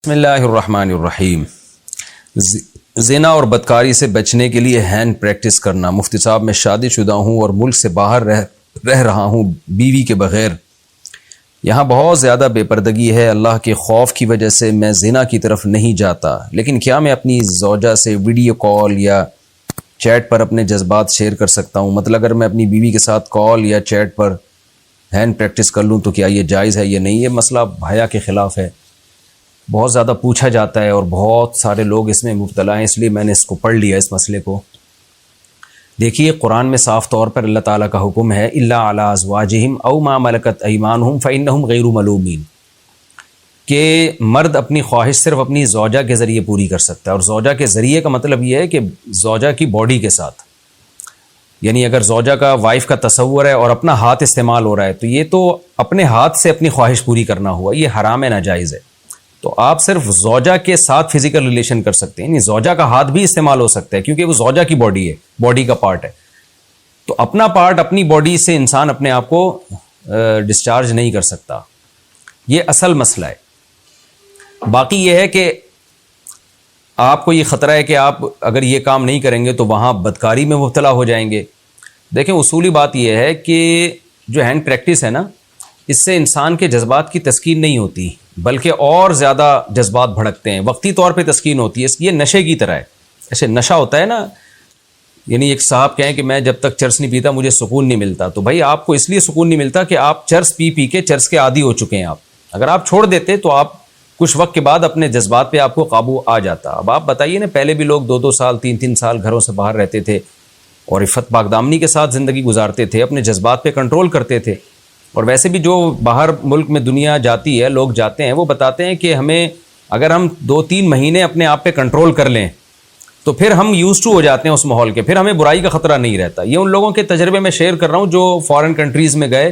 بسم اللہ الرحمن الرحیم۔ زنا اور بدکاری سے بچنے کے لیے ہینڈ پریکٹس کرنا۔ مفتی صاحب میں شادی شدہ ہوں اور ملک سے باہر رہ رہا ہوں بیوی کے بغیر۔ یہاں بہت زیادہ بے پردگی ہے، اللہ کے خوف کی وجہ سے میں زنا کی طرف نہیں جاتا، لیکن کیا میں اپنی زوجہ سے ویڈیو کال یا چیٹ پر اپنے جذبات شیئر کر سکتا ہوں؟ مطلب اگر میں اپنی بیوی کے ساتھ کال یا چیٹ پر ہینڈ پریکٹس کر لوں تو کیا یہ جائز ہے یا نہیں؟ یہ مسئلہ حیا کے خلاف ہے، بہت زیادہ پوچھا جاتا ہے اور بہت سارے لوگ اس میں مبتلا ہیں، اس لیے میں نے اس کو پڑھ لیا اس مسئلے کو۔ دیکھیے قرآن میں صاف طور پر اللہ تعالیٰ کا حکم ہے الا علی ازواجہم او ما ملکت ایمانہم فانہم غیر ملومین، کہ مرد اپنی خواہش صرف اپنی زوجہ کے ذریعے پوری کر سکتا ہے، اور زوجہ کے ذریعے کا مطلب یہ ہے کہ زوجہ کی باڈی کے ساتھ، یعنی اگر زوجہ کا وائف کا تصور ہے اور اپنا ہاتھ استعمال ہو رہا ہے تو یہ تو اپنے ہاتھ سے اپنی خواہش پوری کرنا ہوا، یہ حرام ہے، ناجائز ہے۔ تو آپ صرف زوجہ کے ساتھ فزیکل ریلیشن کر سکتے ہیں، یعنی زوجہ کا ہاتھ بھی استعمال ہو سکتا ہے کیونکہ وہ زوجہ کی باڈی ہے، باڈی کا پارٹ ہے، تو اپنا پارٹ اپنی باڈی سے انسان اپنے آپ کو ڈسچارج نہیں کر سکتا، یہ اصل مسئلہ ہے۔ باقی یہ ہے کہ آپ کو یہ خطرہ ہے کہ آپ اگر یہ کام نہیں کریں گے تو وہاں بدکاری میں مبتلا ہو جائیں گے۔ دیکھیں اصولی بات یہ ہے کہ جو ہینڈ پریکٹس ہے نا، اس سے انسان کے جذبات کی تسکین نہیں ہوتی بلکہ اور زیادہ جذبات بھڑکتے ہیں، وقتی طور پہ تسکین ہوتی ہے، یہ نشے کی طرح ہے، ایسے نشہ ہوتا ہے نا، یعنی ایک صاحب کہیں کہ میں جب تک چرس نہیں پیتا مجھے سکون نہیں ملتا، تو بھائی آپ کو اس لیے سکون نہیں ملتا کہ آپ چرس پی پی کے چرس کے عادی ہو چکے ہیں۔ آپ اگر آپ چھوڑ دیتے تو آپ کچھ وقت کے بعد اپنے جذبات پہ آپ کو قابو آ جاتا۔ اب آپ بتائیے نا، پہلے بھی لوگ 2 سال 3 سال گھروں سے باہر رہتے تھے اور عفت پاکدامنی کے ساتھ زندگی گزارتے تھے، اپنے جذبات پہ کنٹرول کرتے تھے، اور ویسے بھی جو باہر ملک میں دنیا جاتی ہے، لوگ جاتے ہیں، وہ بتاتے ہیں کہ ہمیں اگر ہم 2-3 مہینے اپنے آپ پہ کنٹرول کر لیں تو پھر ہم یوز ٹو ہو جاتے ہیں اس ماحول کے، پھر ہمیں برائی کا خطرہ نہیں رہتا۔ یہ ان لوگوں کے تجربے میں شیئر کر رہا ہوں جو فارن کنٹریز میں گئے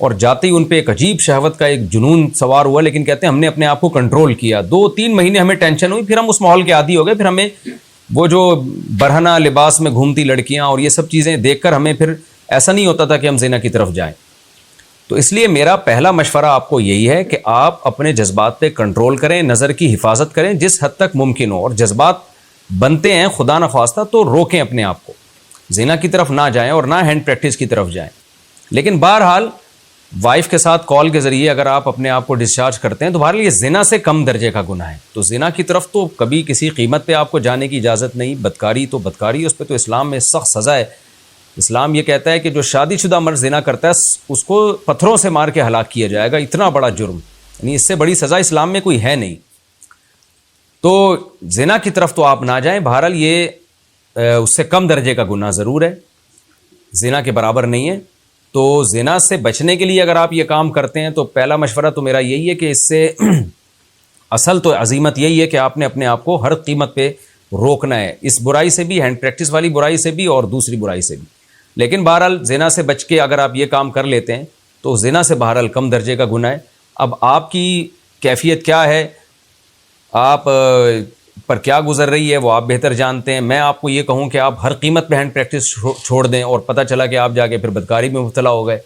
اور جاتے ہی ان پہ ایک عجیب شہوت کا ایک جنون سوار ہوا، لیکن کہتے ہیں ہم نے اپنے آپ کو کنٹرول کیا، 2-3 مہینے ہمیں ٹینشن ہوئی، پھر ہم اس ماحول کے عادی ہو گئے، پھر ہمیں وہ جو برہنہ لباس میں گھومتی لڑکیاں اور یہ سب چیزیں دیکھ کر ہمیں پھر ایسا نہیں ہوتا تھا کہ ہم زنا کی طرف جائیں۔ تو اس لیے میرا پہلا مشورہ آپ کو یہی ہے کہ آپ اپنے جذبات پہ کنٹرول کریں، نظر کی حفاظت کریں جس حد تک ممکن ہو، اور جذبات بنتے ہیں خدا نخواستہ تو روکیں اپنے آپ کو، زنا کی طرف نہ جائیں اور نہ ہینڈ پریکٹس کی طرف جائیں۔ لیکن بہرحال وائف کے ساتھ کال کے ذریعے اگر آپ اپنے آپ کو ڈسچارج کرتے ہیں تو بہرحال یہ زنا سے کم درجے کا گناہ ہے، تو زنا کی طرف تو کبھی کسی قیمت پہ آپ کو جانے کی اجازت نہیں۔ بدکاری تو بدکاری، اس پہ تو اسلام میں سخت سزا ہے۔ اسلام یہ کہتا ہے کہ جو شادی شدہ مرد زنا کرتا ہے اس کو پتھروں سے مار کے ہلاک کیا جائے گا، اتنا بڑا جرم، یعنی اس سے بڑی سزا اسلام میں کوئی ہے نہیں۔ تو زنا کی طرف تو آپ نہ جائیں، بہرحال یہ اس سے کم درجے کا گناہ ضرور ہے، زنا کے برابر نہیں ہے۔ تو زنا سے بچنے کے لیے اگر آپ یہ کام کرتے ہیں تو پہلا مشورہ تو میرا یہی ہے کہ اس سے اصل تو عزیمت یہی ہے کہ آپ نے اپنے آپ کو ہر قیمت پہ روکنا ہے، اس برائی سے بھی، ہینڈ پریکٹس والی برائی سے بھی اور دوسری برائی سے بھی۔ لیکن بہرحال زنا سے بچ کے اگر آپ یہ کام کر لیتے ہیں تو زنا سے بہرحال کم درجے کا گناہ ہے۔ اب آپ کی کیفیت کیا ہے، آپ پر کیا گزر رہی ہے، وہ آپ بہتر جانتے ہیں۔ میں آپ کو یہ کہوں کہ آپ ہر قیمت پہ ہینڈ پریکٹس چھوڑ دیں اور پتہ چلا کہ آپ جا کے پھر بدکاری میں مبتلا ہو گئے،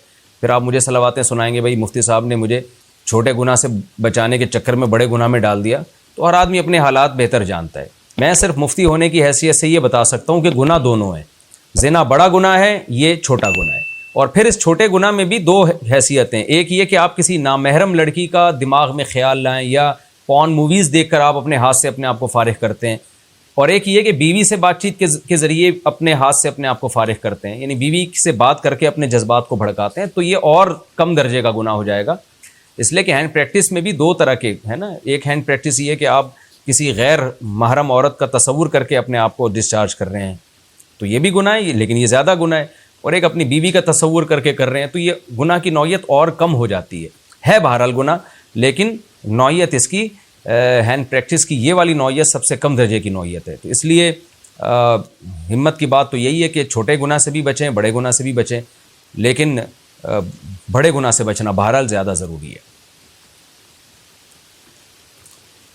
پھر آپ مجھے صلواتیں سنائیں گے بھائی مفتی صاحب نے مجھے چھوٹے گناہ سے بچانے کے چکر میں بڑے گناہ میں ڈال دیا۔ تو ہر آدمی اپنے حالات بہتر جانتا ہے، میں صرف مفتی ہونے کی حیثیت سے یہ بتا سکتا ہوں کہ گناہ دونوں ہیں، زنا بڑا گناہ ہے، یہ چھوٹا گناہ ہے، اور پھر اس چھوٹے گناہ میں بھی 2 حیثیتیں، ایک یہ کہ آپ کسی نامحرم لڑکی کا دماغ میں خیال لائیں یا پورن موویز دیکھ کر آپ اپنے ہاتھ سے اپنے آپ کو فارغ کرتے ہیں، اور ایک یہ کہ بیوی سے بات چیت کے ذریعے اپنے ہاتھ سے اپنے آپ کو فارغ کرتے ہیں، یعنی بیوی سے بات کر کے اپنے جذبات کو بھڑکاتے ہیں، تو یہ اور کم درجے کا گناہ ہو جائے گا۔ اس لیے کہ ہینڈ پریکٹس میں بھی 2 طرح کے ہے نا، ایک ہینڈ پریکٹس یہ ہے کہ آپ کسی غیر محرم عورت کا تصور کر کے اپنے آپ کو ڈسچارج کر رہے ہیں تو یہ بھی گناہ ہے، لیکن یہ زیادہ گناہ ہے، اور ایک اپنی بیوی کا تصور کر کے کر رہے ہیں تو یہ گناہ کی نوعیت اور کم ہو جاتی ہے بہرحال گناہ، لیکن نوعیت اس کی ہینڈ پریکٹس کی یہ والی نوعیت سب سے کم درجے کی نوعیت ہے۔ تو اس لیے ہمت کی بات تو یہی ہے کہ چھوٹے گناہ سے بھی بچیں، بڑے گناہ سے بھی بچیں، لیکن بڑے گناہ سے بچنا بہرحال زیادہ ضروری ہے۔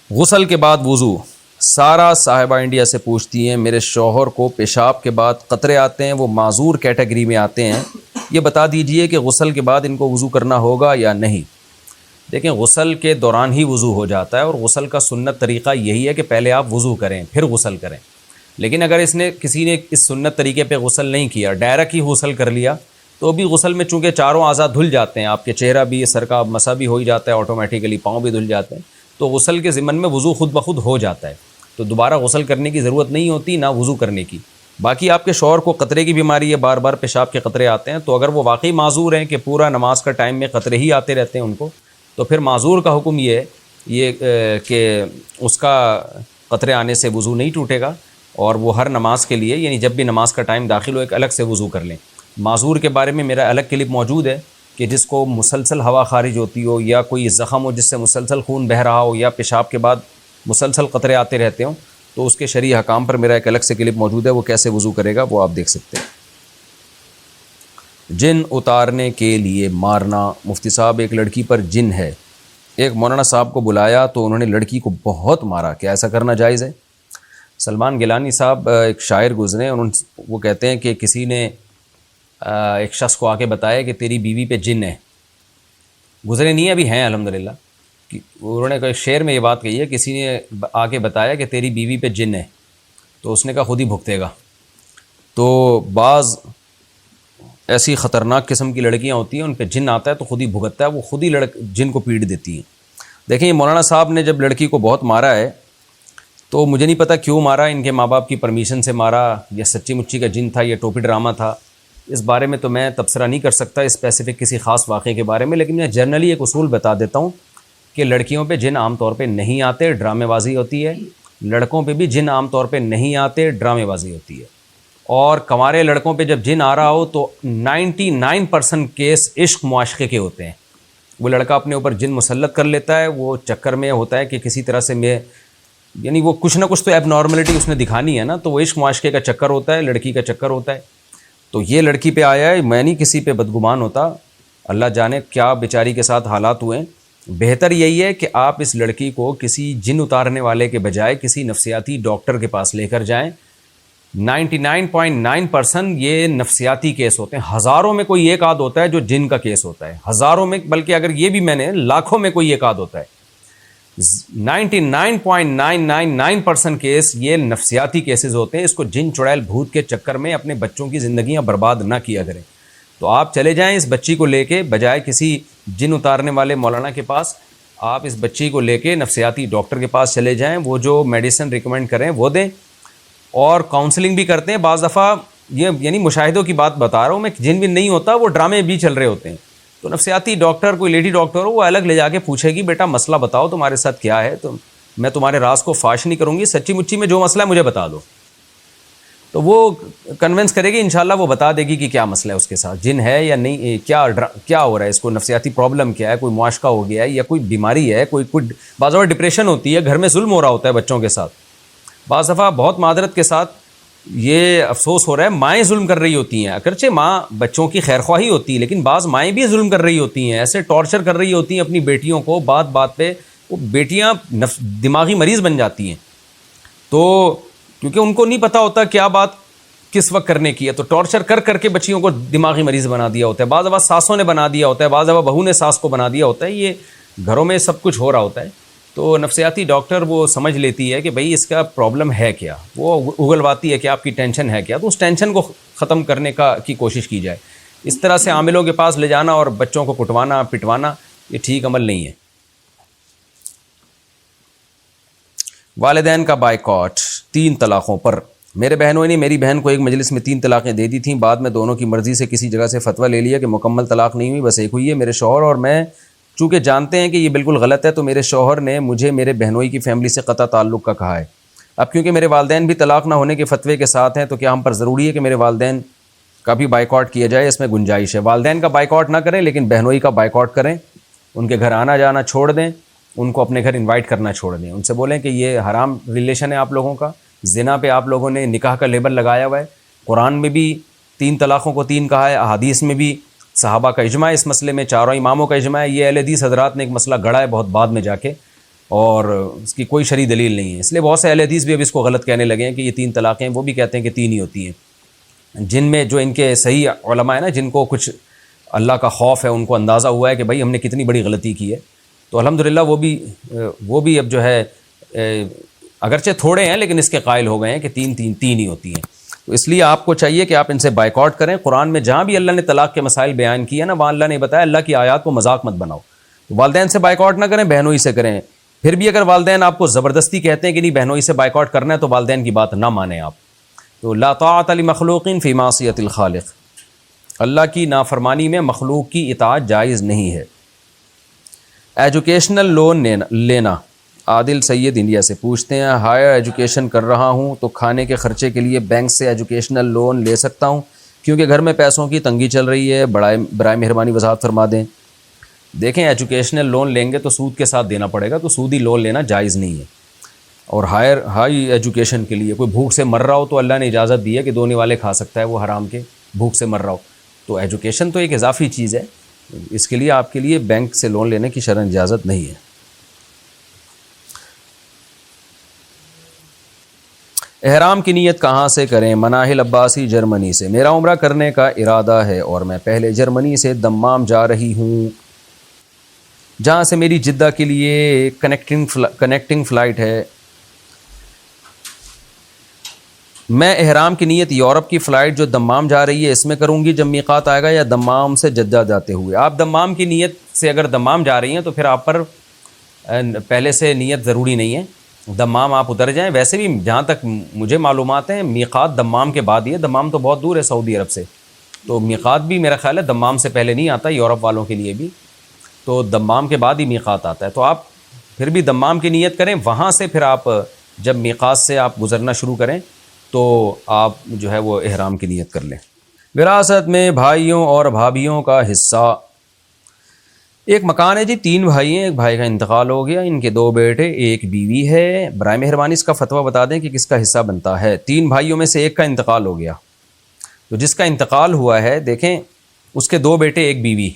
غسل کے بعد وضو۔ سارا صاحبہ انڈیا سے پوچھتی ہیں میرے شوہر کو پیشاب کے بعد قطرے آتے ہیں، وہ معذور کیٹیگری میں آتے ہیں، یہ بتا دیجئے کہ غسل کے بعد ان کو وضو کرنا ہوگا یا نہیں؟ دیکھیں غسل کے دوران ہی وضو ہو جاتا ہے، اور غسل کا سنت طریقہ یہی ہے کہ پہلے آپ وضو کریں پھر غسل کریں. لیکن اگر کسی نے اس سنت طریقے پہ غسل نہیں کیا، ڈائریکٹ ہی غسل کر لیا، تو بھی غسل میں چونکہ چاروں اعضاء دھل جاتے ہیں، آپ کے چہرہ بھی، سر کا مسا بھی ہو ہی جاتا ہے آٹومیٹیکلی، پاؤں بھی دھل جاتے ہیں، تو غسل کے ضمن میں وضو خود بخود ہو جاتا ہے، تو دوبارہ غسل کرنے کی ضرورت نہیں ہوتی نہ وضو کرنے کی. باقی آپ کے شوہر کو قطرے کی بیماری ہے، بار بار پیشاب کے قطرے آتے ہیں، تو اگر وہ واقعی معذور ہیں کہ پورا نماز کا ٹائم میں قطرے ہی آتے رہتے ہیں ان کو، تو پھر معذور کا حکم یہ ہے کہ اس کا قطرے آنے سے وضو نہیں ٹوٹے گا، اور وہ ہر نماز کے لیے، یعنی جب بھی نماز کا ٹائم داخل ہو، ایک الگ سے وضو کر لیں. معذور کے بارے میں میرا الگ کلپ موجود ہے کہ جس کو مسلسل ہوا خارج ہوتی ہو، یا کوئی زخم ہو جس سے مسلسل خون بہہ رہا ہو، یا پیشاب کے بعد مسلسل قطرے آتے رہتے ہوں، تو اس کے شرعی احکام پر میرا ایک الگ سے کلپ موجود ہے، وہ کیسے وضو کرے گا وہ آپ دیکھ سکتے ہیں. جن اتارنے کے لیے مارنا. مفتی صاحب ایک لڑکی پر جن ہے، ایک مولانا صاحب کو بلایا تو انہوں نے لڑکی کو بہت مارا، کیا ایسا کرنا جائز ہے؟ سلمان گیلانی صاحب ایک شاعر گزرے، وہ کہتے ہیں کہ کسی نے ایک شخص کو آ کے بتایا کہ تیری بیوی پہ جن ہے. گزرے نہیں ابھی ہیں الحمدللہ. انہوں نے شعر میں یہ بات کہی ہے، کسی نے آ کے بتایا کہ تیری بیوی پہ جن ہے، تو اس نے کہا خود ہی بھگتے گا. تو بعض ایسی خطرناک قسم کی لڑکیاں ہوتی ہیں، ان پہ جن آتا ہے تو خود ہی بھگتتا ہے، وہ خود ہی جن کو پیٹ دیتی ہیں. دیکھیں یہ مولانا صاحب نے جب لڑکی کو بہت مارا ہے، تو مجھے نہیں پتہ کیوں مارا، ان کے ماں باپ کی پرمیشن سے مارا یا سچی مچی کا جن تھا یا ٹوپی ڈرامہ تھا، اس بارے میں تو میں تبصرہ نہیں کر سکتا اسپیسیفک کسی خاص واقعے کے بارے میں. لیکن میں جنرلی ایک اصول بتا دیتا ہوں کہ لڑکیوں پہ جن عام طور پہ نہیں آتے، ڈرامے بازی ہوتی ہے. لڑکوں پہ بھی جن عام طور پہ نہیں آتے، ڈرامے بازی ہوتی ہے. اور کنوارے لڑکوں پہ جب جن آ رہا ہو تو 99% کیس عشق معاشقے کے ہوتے ہیں. وہ لڑکا اپنے اوپر جن مسلط کر لیتا ہے، وہ چکر میں ہوتا ہے کہ کسی طرح سے یعنی وہ کچھ نہ کچھ تو ایب نارملٹی اس نے دکھانی ہے نا، تو وہ عشق معاشقے کا چکر ہوتا ہے، لڑکی کا چکر ہوتا ہے. تو یہ لڑکی پہ آیا ہے، میں نہیں کسی پہ بدگمان ہوتا، اللہ جانے کیا بیچاری کے ساتھ حالات ہوئے ہیں. بہتر یہی ہے کہ آپ اس لڑکی کو کسی جن اتارنے والے کے بجائے کسی نفسیاتی ڈاکٹر کے پاس لے کر جائیں. 99.9% یہ نفسیاتی کیس ہوتے ہیں. ہزاروں میں کوئی ایک آدھ ہوتا ہے جو جن کا کیس ہوتا ہے، ہزاروں میں، بلکہ اگر یہ بھی میں نے لاکھوں میں کوئی ایک آدھ ہوتا ہے. 99.999% کیس یہ نفسیاتی کیسز ہوتے ہیں. اس کو جن چڑیل بھوت کے چکر میں اپنے بچوں کی زندگیاں برباد نہ کیا کریں. تو آپ چلے جائیں اس بچی کو لے کے، بجائے کسی جن اتارنے والے مولانا کے پاس، آپ اس بچی کو لے کے نفسیاتی ڈاکٹر کے پاس چلے جائیں. وہ جو میڈیسن ریکمینڈ کریں وہ دیں، اور کاؤنسلنگ بھی کرتے ہیں. بعض دفعہ یہ یعنی مشاہدوں کی بات بتا رہا ہوں میں، جن بھی نہیں ہوتا، وہ ڈرامے بھی چل رہے ہوتے ہیں. تو نفسیاتی ڈاکٹر، کوئی لیڈی ڈاکٹر ہو، وہ الگ لے جا کے پوچھے گی بیٹا مسئلہ بتاؤ تمہارے ساتھ کیا ہے، تو میں تمہارے راز کو فاش نہیں کروں گی، سچی مچی میں جو مسئلہ ہے مجھے بتا دو. تو وہ کنونس کرے گی انشاءاللہ، وہ بتا دے گی کہ کیا مسئلہ ہے اس کے ساتھ، جن ہے یا نہیں، کیا ہو رہا ہے اس کو، نفسیاتی پرابلم کیا ہے، کوئی معاشقہ ہو گیا ہے یا کوئی بیماری ہے، کوئی بعض دفعہ ڈپریشن ہوتی ہے، گھر میں ظلم ہو رہا ہوتا ہے بچوں کے ساتھ. بعض دفعہ بہت معذرت کے ساتھ یہ افسوس ہو رہا ہے، مائیں ظلم کر رہی ہوتی ہیں. اگرچہ ماں بچوں کی خیر خواہی ہوتی ہے، لیکن بعض مائیں بھی ظلم کر رہی ہوتی ہیں، ایسے ٹارچر کر رہی ہوتی ہیں اپنی بیٹیوں کو، بات بات پہ وہ بیٹیاں دماغی مریض بن جاتی ہیں. تو کیونکہ ان کو نہیں پتہ ہوتا کیا بات کس وقت کرنے کی ہے، تو ٹارچر کر کر کے بچیوں کو دماغی مریض بنا دیا ہوتا ہے. بعض دفعہ ساسوں نے بنا دیا ہوتا ہے، بعض دفعہ بہو نے ساس کو بنا دیا ہوتا ہے. یہ گھروں میں سب کچھ ہو رہا ہوتا ہے. تو نفسیاتی ڈاکٹر وہ سمجھ لیتی ہے کہ بھئی اس کا پرابلم ہے کیا، وہ اگلواتی ہے کہ آپ کی ٹینشن ہے کیا، تو اس ٹینشن کو ختم کرنے کی کوشش کی جائے. اس طرح سے عاملوں کے پاس لے جانا اور بچوں کو کٹوانا پٹوانا یہ ٹھیک عمل نہیں ہے. والدین کا بائیکاٹ 3 طلاقوں پر. میرے بہنوں نے میری بہن کو ایک مجلس میں 3 طلاقیں دے دی تھیں. بعد میں دونوں کی مرضی سے کسی جگہ سے فتویٰ لے لیا کہ مکمل طلاق نہیں ہوئی، بس ایک ہوئی ہے. میرے شوہر اور میں چونکہ جانتے ہیں کہ یہ بالکل غلط ہے، تو میرے شوہر نے مجھے میرے بہنوئی کی فیملی سے قطع تعلق کا کہا ہے. اب کیونکہ میرے والدین بھی طلاق نہ ہونے کے فتوے کے ساتھ ہیں، تو کیا ہم پر ضروری ہے کہ میرے والدین کا بھی بائیکاٹ کیا جائے؟ اس میں گنجائش ہے. والدین کا بائیکاٹ نہ کریں، لیکن بہنوئی کا بائیکاٹ کریں. ان کے گھر آنا جانا چھوڑ دیں، ان کو اپنے گھر انوائٹ کرنا چھوڑ دیں. ان سے بولیں کہ یہ حرام ریلیشن ہے آپ لوگوں کا، زنا پہ آپ لوگوں نے نکاح کا لیبل لگایا ہوا ہے. قرآن میں بھی 3 طلاقوں کو 3 کہا ہے، احادیث میں بھی صحابہ کا اجماع ہے اس مسئلے میں، چاروں اماموں کا اجماع ہے. یہ اہل حدیث حضرات نے ایک مسئلہ گڑھا ہے بہت بعد میں جا کے، اور اس کی کوئی شرعی دلیل نہیں ہے. اس لیے بہت سے اہل حدیث بھی اب اس کو غلط کہنے لگے ہیں کہ یہ 3 طلاقیں ہیں، وہ بھی کہتے ہیں کہ 3 ہی ہوتی ہیں. جن میں جو ان کے صحیح علماء ہیں نا، جن کو کچھ اللہ کا خوف ہے، ان کو اندازہ ہوا ہے کہ بھائی ہم نے کتنی بڑی غلطی کی ہے، تو الحمدللہ وہ بھی اب جو ہے اگرچہ تھوڑے ہیں لیکن اس کے قائل ہو گئے ہیں کہ تین ہی ہوتی ہیں. تو اس لیے آپ کو چاہیے کہ آپ ان سے بائیکاٹ کریں. قرآن میں جہاں بھی اللہ نے طلاق کے مسائل بیان کیے نا وہاں اللہ نے بتایا اللہ کی آیات کو مذاق مت بناؤ. والدین سے بائیکاٹ نہ کریں, بہنوں ہی سے کریں. پھر بھی اگر والدین آپ کو زبردستی کہتے ہیں کہ نہیں بہنوں ہی سے بائیکاٹ کرنا ہے تو والدین کی بات نہ مانیں آپ. تو لا طاعۃ لمخلوق فی معصیۃ الخالق, اللہ کی نافرمانی میں مخلوق کی اطاعت جائز نہیں ہے. ایجوکیشنل لون لینا. عادل سید انڈیا سے پوچھتے ہیں ہائر ایجوکیشن کر رہا ہوں تو کھانے کے خرچے کے لیے بینک سے ایجوکیشنل لون لے سکتا ہوں کیونکہ گھر میں پیسوں کی تنگی چل رہی ہے, برائے مہربانی وضاحت فرما دیں. دیکھیں ایجوکیشنل لون لیں گے تو سود کے ساتھ دینا پڑے گا, تو سودی لون لینا جائز نہیں ہے. اور ہائی ایجوکیشن کے لیے کوئی بھوک سے مر رہا ہو تو اللہ نے اجازت دی ہے کہ دونے والے کھا سکتا ہے, وہ حرام کے بھوک سے مر رہا ہو. تو ایجوکیشن تو ایک اضافی چیز ہے, اس کے لیے آپ کے لیے بینک سے لون لینے کی شرعاً اجازت نہیں ہے. احرام کی نیت کہاں سے کریں؟ مناہل عباسی جرمنی سے. میرا عمرہ کرنے کا ارادہ ہے اور میں پہلے جرمنی سے دمام جا رہی ہوں جہاں سے میری جدہ کے لیے کنیکٹنگ فلائٹ ہے. میں احرام کی نیت یورپ کی فلائٹ جو دمام جا رہی ہے اس میں کروں گی جب میقات آئے گا, یا دمام سے جدہ جاتے ہوئے؟ آپ دمام کی نیت سے اگر دمام جا رہی ہیں تو پھر آپ پر پہلے سے نیت ضروری نہیں ہے, دمام آپ اتر جائیں. ویسے بھی جہاں تک مجھے معلومات ہیں میقات دمام کے بعد ہی ہے. دمام تو بہت دور ہے سعودی عرب سے, تو میقات بھی میرا خیال ہے دمام سے پہلے نہیں آتا یورپ والوں کے لیے بھی, تو دمام کے بعد ہی میقات آتا ہے. تو آپ پھر بھی دمام کی نیت کریں, وہاں سے پھر آپ جب میقات سے آپ گزرنا شروع کریں تو آپ جو ہے وہ احرام کی نیت کر لیں. وراثت میں بھائیوں اور بھابھیوں کا حصہ. ایک مکان ہے جی, 3 بھائی ہیں, ایک بھائی کا انتقال ہو گیا, ان کے 2 بیٹے, ایک بیوی ہے. برائے مہربانی اس کا فتویٰ بتا دیں کہ کس کا حصہ بنتا ہے. 3 بھائیوں میں سے ایک کا انتقال ہو گیا, تو جس کا انتقال ہوا ہے دیکھیں اس کے 2 بیٹے ایک بیوی,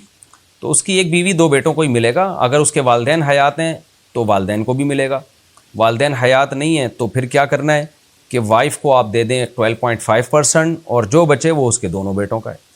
تو اس کی ایک بیوی 2 بیٹوں کو ہی ملے گا. اگر اس کے والدین حیات ہیں تو والدین کو بھی ملے گا. والدین حیات نہیں ہیں تو پھر کیا کرنا ہے کہ وائف کو آپ دے دیں 12.5% اور جو بچے وہ اس کے دونوں بیٹوں کا ہے.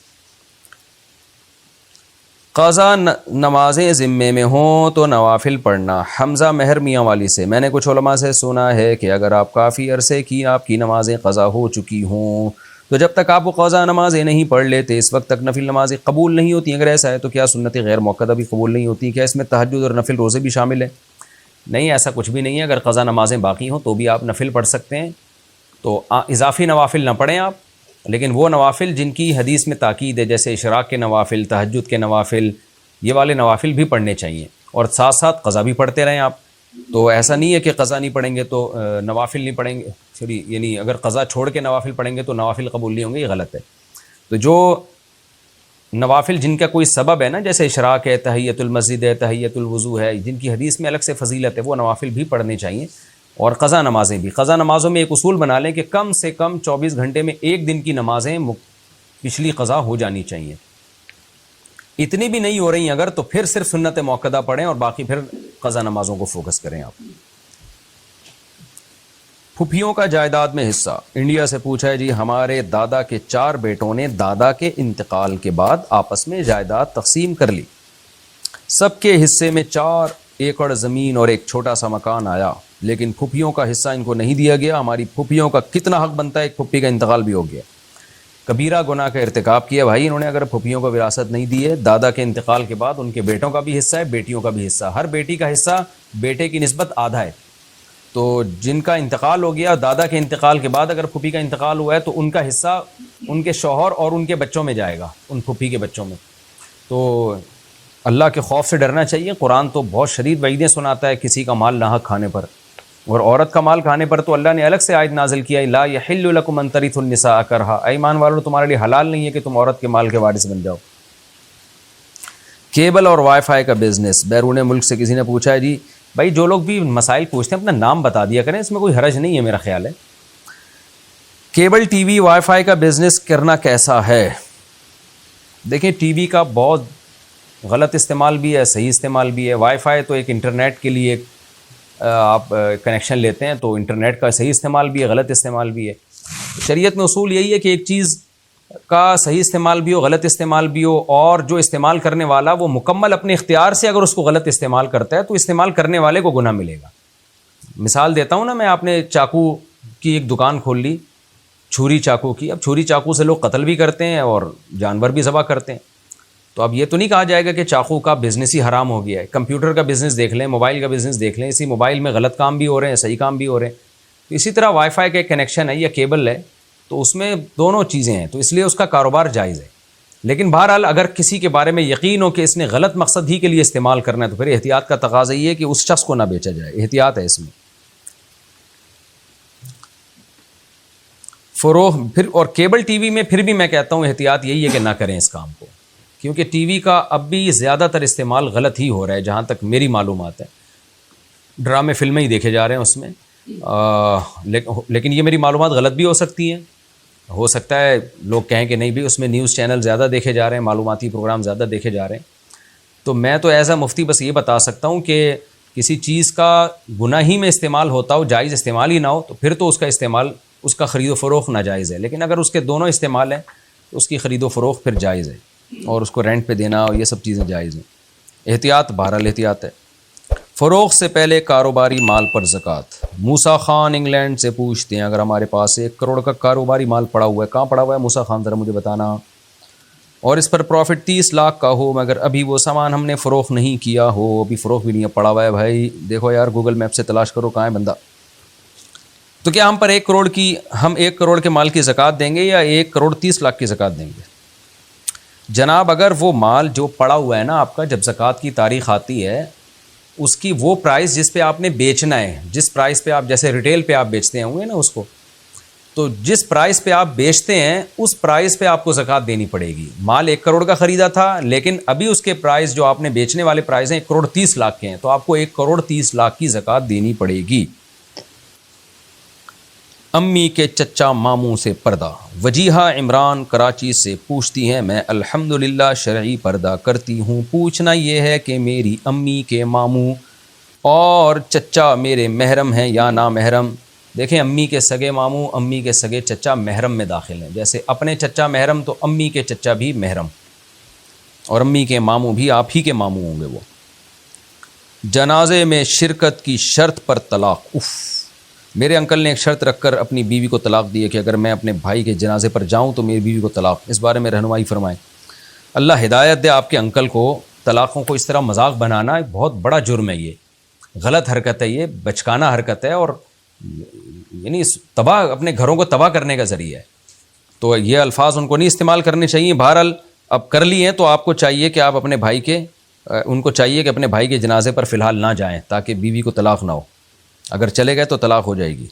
قضا نمازیں ذمے میں ہوں تو نوافل پڑھنا. حمزہ مہر میاں والی سے. میں نے کچھ علماء سے سنا ہے کہ اگر آپ کافی عرصے کی آپ کی نمازیں قضا ہو چکی ہوں تو جب تک آپ وہ قضا نمازیں نہیں پڑھ لیتے اس وقت تک نفل نمازیں قبول نہیں ہوتی. اگر ایسا ہے تو کیا سنت غیر موقدہ بھی قبول نہیں ہوتی؟ کیا اس میں تہجد اور نفل روزے بھی شامل ہیں؟ نہیں, ایسا کچھ بھی نہیں ہے. اگر قضا نمازیں باقی ہوں تو بھی آپ نفل پڑھ سکتے ہیں. تو اضافی نوافل نہ پڑھیں آپ, لیکن وہ نوافل جن کی حدیث میں تاکید ہے جیسے اشراق کے نوافل, تہجد کے نوافل, یہ والے نوافل بھی پڑھنے چاہیے. اور ساتھ ساتھ قضا بھی پڑھتے رہیں آپ. تو ایسا نہیں ہے کہ قضا نہیں پڑھیں گے تو نوافل نہیں پڑھیں گے, یعنی اگر قضا چھوڑ کے نوافل پڑھیں گے تو نوافل قبول نہیں ہوں گے, یہ غلط ہے. تو جو نوافل جن کا کوئی سبب ہے نا جیسے اشراق ہے, تحیۃ المسجد ہے, تحیۃ الوضو ہے, جن کی حدیث میں الگ سے فضیلت ہے, وہ نوافل بھی پڑھنے چاہیے. اور قضا نمازیں بھی. قضا نمازوں میں ایک اصول بنا لیں کہ کم سے کم 24 گھنٹے میں ایک دن کی نمازیں پچھلی قضا ہو جانی چاہیے. اتنی بھی نہیں ہو رہی اگر تو پھر صرف سنت موقدہ پڑھیں اور باقی پھر قضا نمازوں کو فوکس کریں آپ. پھپھیوں کا جائیداد میں حصہ. انڈیا سے پوچھا ہے جی ہمارے دادا کے 4 بیٹوں نے دادا کے انتقال کے بعد آپس میں جائیداد تقسیم کر لی. سب کے حصے میں 4 ایکڑ زمین اور ایک چھوٹا سا مکان آیا, لیکن پھپھیوں کا حصہ ان کو نہیں دیا گیا. ہماری پھپھیوں کا کتنا حق بنتا ہے؟ ایک پھپھی کا انتقال بھی ہو گیا. کبیرہ گناہ کا ارتکاب کیا بھائی انہوں نے. اگر پھپھیوں کو وراثت نہیں دی ہے, دادا کے انتقال کے بعد ان کے بیٹوں کا بھی حصہ ہے, بیٹیوں کا بھی حصہ. ہر بیٹی کا حصہ بیٹے کی نسبت آدھا ہے. تو جن کا انتقال ہو گیا دادا کے انتقال کے بعد اگر پھپھی کا انتقال ہوا ہے تو ان کا حصہ ان کے شوہر اور ان کے بچوں میں جائے گا, ان پھپھی کے بچوں میں. تو اللہ کے خوف سے ڈرنا چاہیے. قرآن تو بہت شدید وعیدیں سناتا ہے کسی کا مال ناحق کھانے پر, اور عورت کا مال کھانے پر تو اللہ نے الگ سے آیت نازل کیا ہے لا یحل لکم ان ترثوا النساء کرہا. اے ایمان والو تمہارے لیے حلال نہیں ہے کہ تم عورت کے مال کے وارث بن جاؤ. کیبل اور وائی فائی کا بزنس. بیرون ملک سے کسی نے پوچھا ہے جی بھائی جو لوگ بھی مسائل پوچھتے ہیں اپنا نام بتا دیا کریں, اس میں کوئی حرج نہیں ہے میرا خیال ہے. Cable T V wi fi کا بزنس کرنا کیسا ہے؟ دیکھیں ٹی وی کا بہت غلط استعمال بھی ہے, صحیح استعمال بھی ہے. وائی فائی تو ایک انٹرنیٹ کے لیے آپ کنیکشن لیتے ہیں, تو انٹرنیٹ کا صحیح استعمال بھی ہے, غلط استعمال بھی ہے. شریعت میں اصول یہی ہے کہ ایک چیز کا صحیح استعمال بھی ہو، غلط استعمال بھی ہو، اور جو استعمال کرنے والا وہ مکمل اپنے اختیار سے اگر اس کو غلط استعمال کرتا ہے تو استعمال کرنے والے کو گناہ ملے گا. مثال دیتا ہوں نا میں، آپ نے چاقو کی ایک دکان کھول لی، چھری چاقو کی. اب چھری چاقو سے لوگ قتل بھی کرتے ہیں اور جانور بھی ذبح کرتے ہیں. تو اب یہ تو نہیں کہا جائے گا کہ چاقو کا بزنس ہی حرام ہو گیا ہے. کمپیوٹر کا بزنس دیکھ لیں، موبائل کا بزنس دیکھ لیں، اسی موبائل میں غلط کام بھی ہو رہے ہیں، صحیح کام بھی ہو رہے ہیں. تو اسی طرح وائی فائی کا ایک کنیکشن ہے یا کیبل ہے، تو اس میں دونوں چیزیں ہیں، تو اس لیے اس کا کاروبار جائز ہے. لیکن بہرحال اگر کسی کے بارے میں یقین ہو کہ اس نے غلط مقصد ہی کے لیے استعمال کرنا ہے تو پھر احتیاط کا تقاضا یہ ہے کہ اس شخص کو نہ بیچا جائے. احتیاط ہے اس میں. فروغ پھر، اور کیبل ٹی وی میں پھر بھی میں کہتا ہوں احتیاط یہی ہے کہ نہ کریں اس کام کو، کیونکہ ٹی وی کا اب بھی زیادہ تر استعمال غلط ہی ہو رہا ہے جہاں تک میری معلومات ہے. ڈرامے فلمیں ہی دیکھے جا رہے ہیں اس میں. لیکن یہ میری معلومات غلط بھی ہو سکتی ہیں. ہو سکتا ہے لوگ کہیں کہ نہیں بھی اس میں نیوز چینل زیادہ دیکھے جا رہے ہیں، معلوماتی پروگرام زیادہ دیکھے جا رہے ہیں. تو میں تو ایز اے مفتی بس یہ بتا سکتا ہوں کہ کسی چیز کا گناہ ہی میں استعمال ہوتا ہو، جائز استعمال ہی نہ ہو، تو پھر تو اس کا استعمال، اس کا خرید و فروخت ناجائز ہے. لیکن اگر اس کے دونوں استعمال ہیں تو اس کی خرید و فروخت پھر جائز ہے، اور اس کو رینٹ پہ دینا اور یہ سب چیزیں جائز ہیں. احتیاط، بہرحال احتیاط ہے. فروخت سے پہلے کاروباری مال پر زکوٰۃ. موسیٰ خان انگلینڈ سے پوچھتے ہیں اگر ہمارے پاس 1 کروڑ کا کاروباری مال پڑا ہوا ہے، کہاں پڑا ہوا ہے موسیٰ خان، ذرا مجھے بتانا، اور اس پر پروفٹ 30 لاکھ کا ہو مگر ابھی وہ سامان ہم نے فروخت نہیں کیا ہو، ابھی فروخت بھی نہیں پڑا ہوا ہے. بھائی دیکھو یار، گوگل میپ سے تلاش کرو کہاں ہے بندہ. تو کیا ہم پر 1 کروڑ کے مال کی زکوٰۃ دیں گے یا 1 کروڑ 30 لاکھ کی زکوٰۃ دیں گے؟ جناب اگر وہ مال جو پڑا ہوا ہے نا آپ کا، جب زکوٰۃ کی تاریخ آتی ہے، اس کی وہ پرائس جس پہ آپ نے بیچنا ہے، جس پرائس پہ آپ، جیسے ریٹیل پہ آپ بیچتے ہوں گے نا اس کو، تو جس پرائس پہ آپ بیچتے ہیں اس پرائس پہ آپ کو زکوٰۃ دینی پڑے گی. مال 1 کروڑ کا خریدا تھا، لیکن ابھی اس کے پرائس جو آپ نے بیچنے والے پرائس ہیں 1 کروڑ 30 لاکھ کے ہیں، تو آپ کو 1 کروڑ 30 لاکھ کی زکوٰۃ دینی پڑے گی. امی کے چچا ماموں سے پردہ. وجیہہ عمران کراچی سے پوچھتی ہیں میں الحمدللہ شرعی پردہ کرتی ہوں، پوچھنا یہ ہے کہ میری امی کے ماموں اور چچا میرے محرم ہیں یا نامحرم؟ دیکھیں، امی کے سگے ماموں، امی کے سگے چچا محرم میں داخل ہیں. جیسے اپنے چچا محرم تو امی کے چچا بھی محرم، اور امی کے ماموں بھی آپ ہی کے ماموں ہوں گے. وہ جنازے میں شرکت کی شرط پر طلاق. میرے انکل نے ایک شرط رکھ کر اپنی بیوی کو طلاق دی ہے کہ اگر میں اپنے بھائی کے جنازے پر جاؤں تو میری بیوی کو طلاق. اس بارے میں رہنمائی فرمائیں. اللہ ہدایت دے آپ کے انکل کو. طلاقوں کو اس طرح مذاق بنانا ایک بہت بڑا جرم ہے، یہ غلط حرکت ہے، یہ بچکانہ حرکت ہے، اور یعنی تباہ، اپنے گھروں کو تباہ کرنے کا ذریعہ ہے. تو یہ الفاظ ان کو نہیں استعمال کرنے چاہیے. بہرحال اب کر لی ہیں تو آپ کو چاہیے کہ آپ اپنے بھائی کے، ان کو چاہیے کہ اپنے بھائی کے جنازے پر فی الحال نہ جائیں تاکہ بیوی کو طلاق نہ ہو. اگر چلے گئے تو طلاق ہو جائے گی.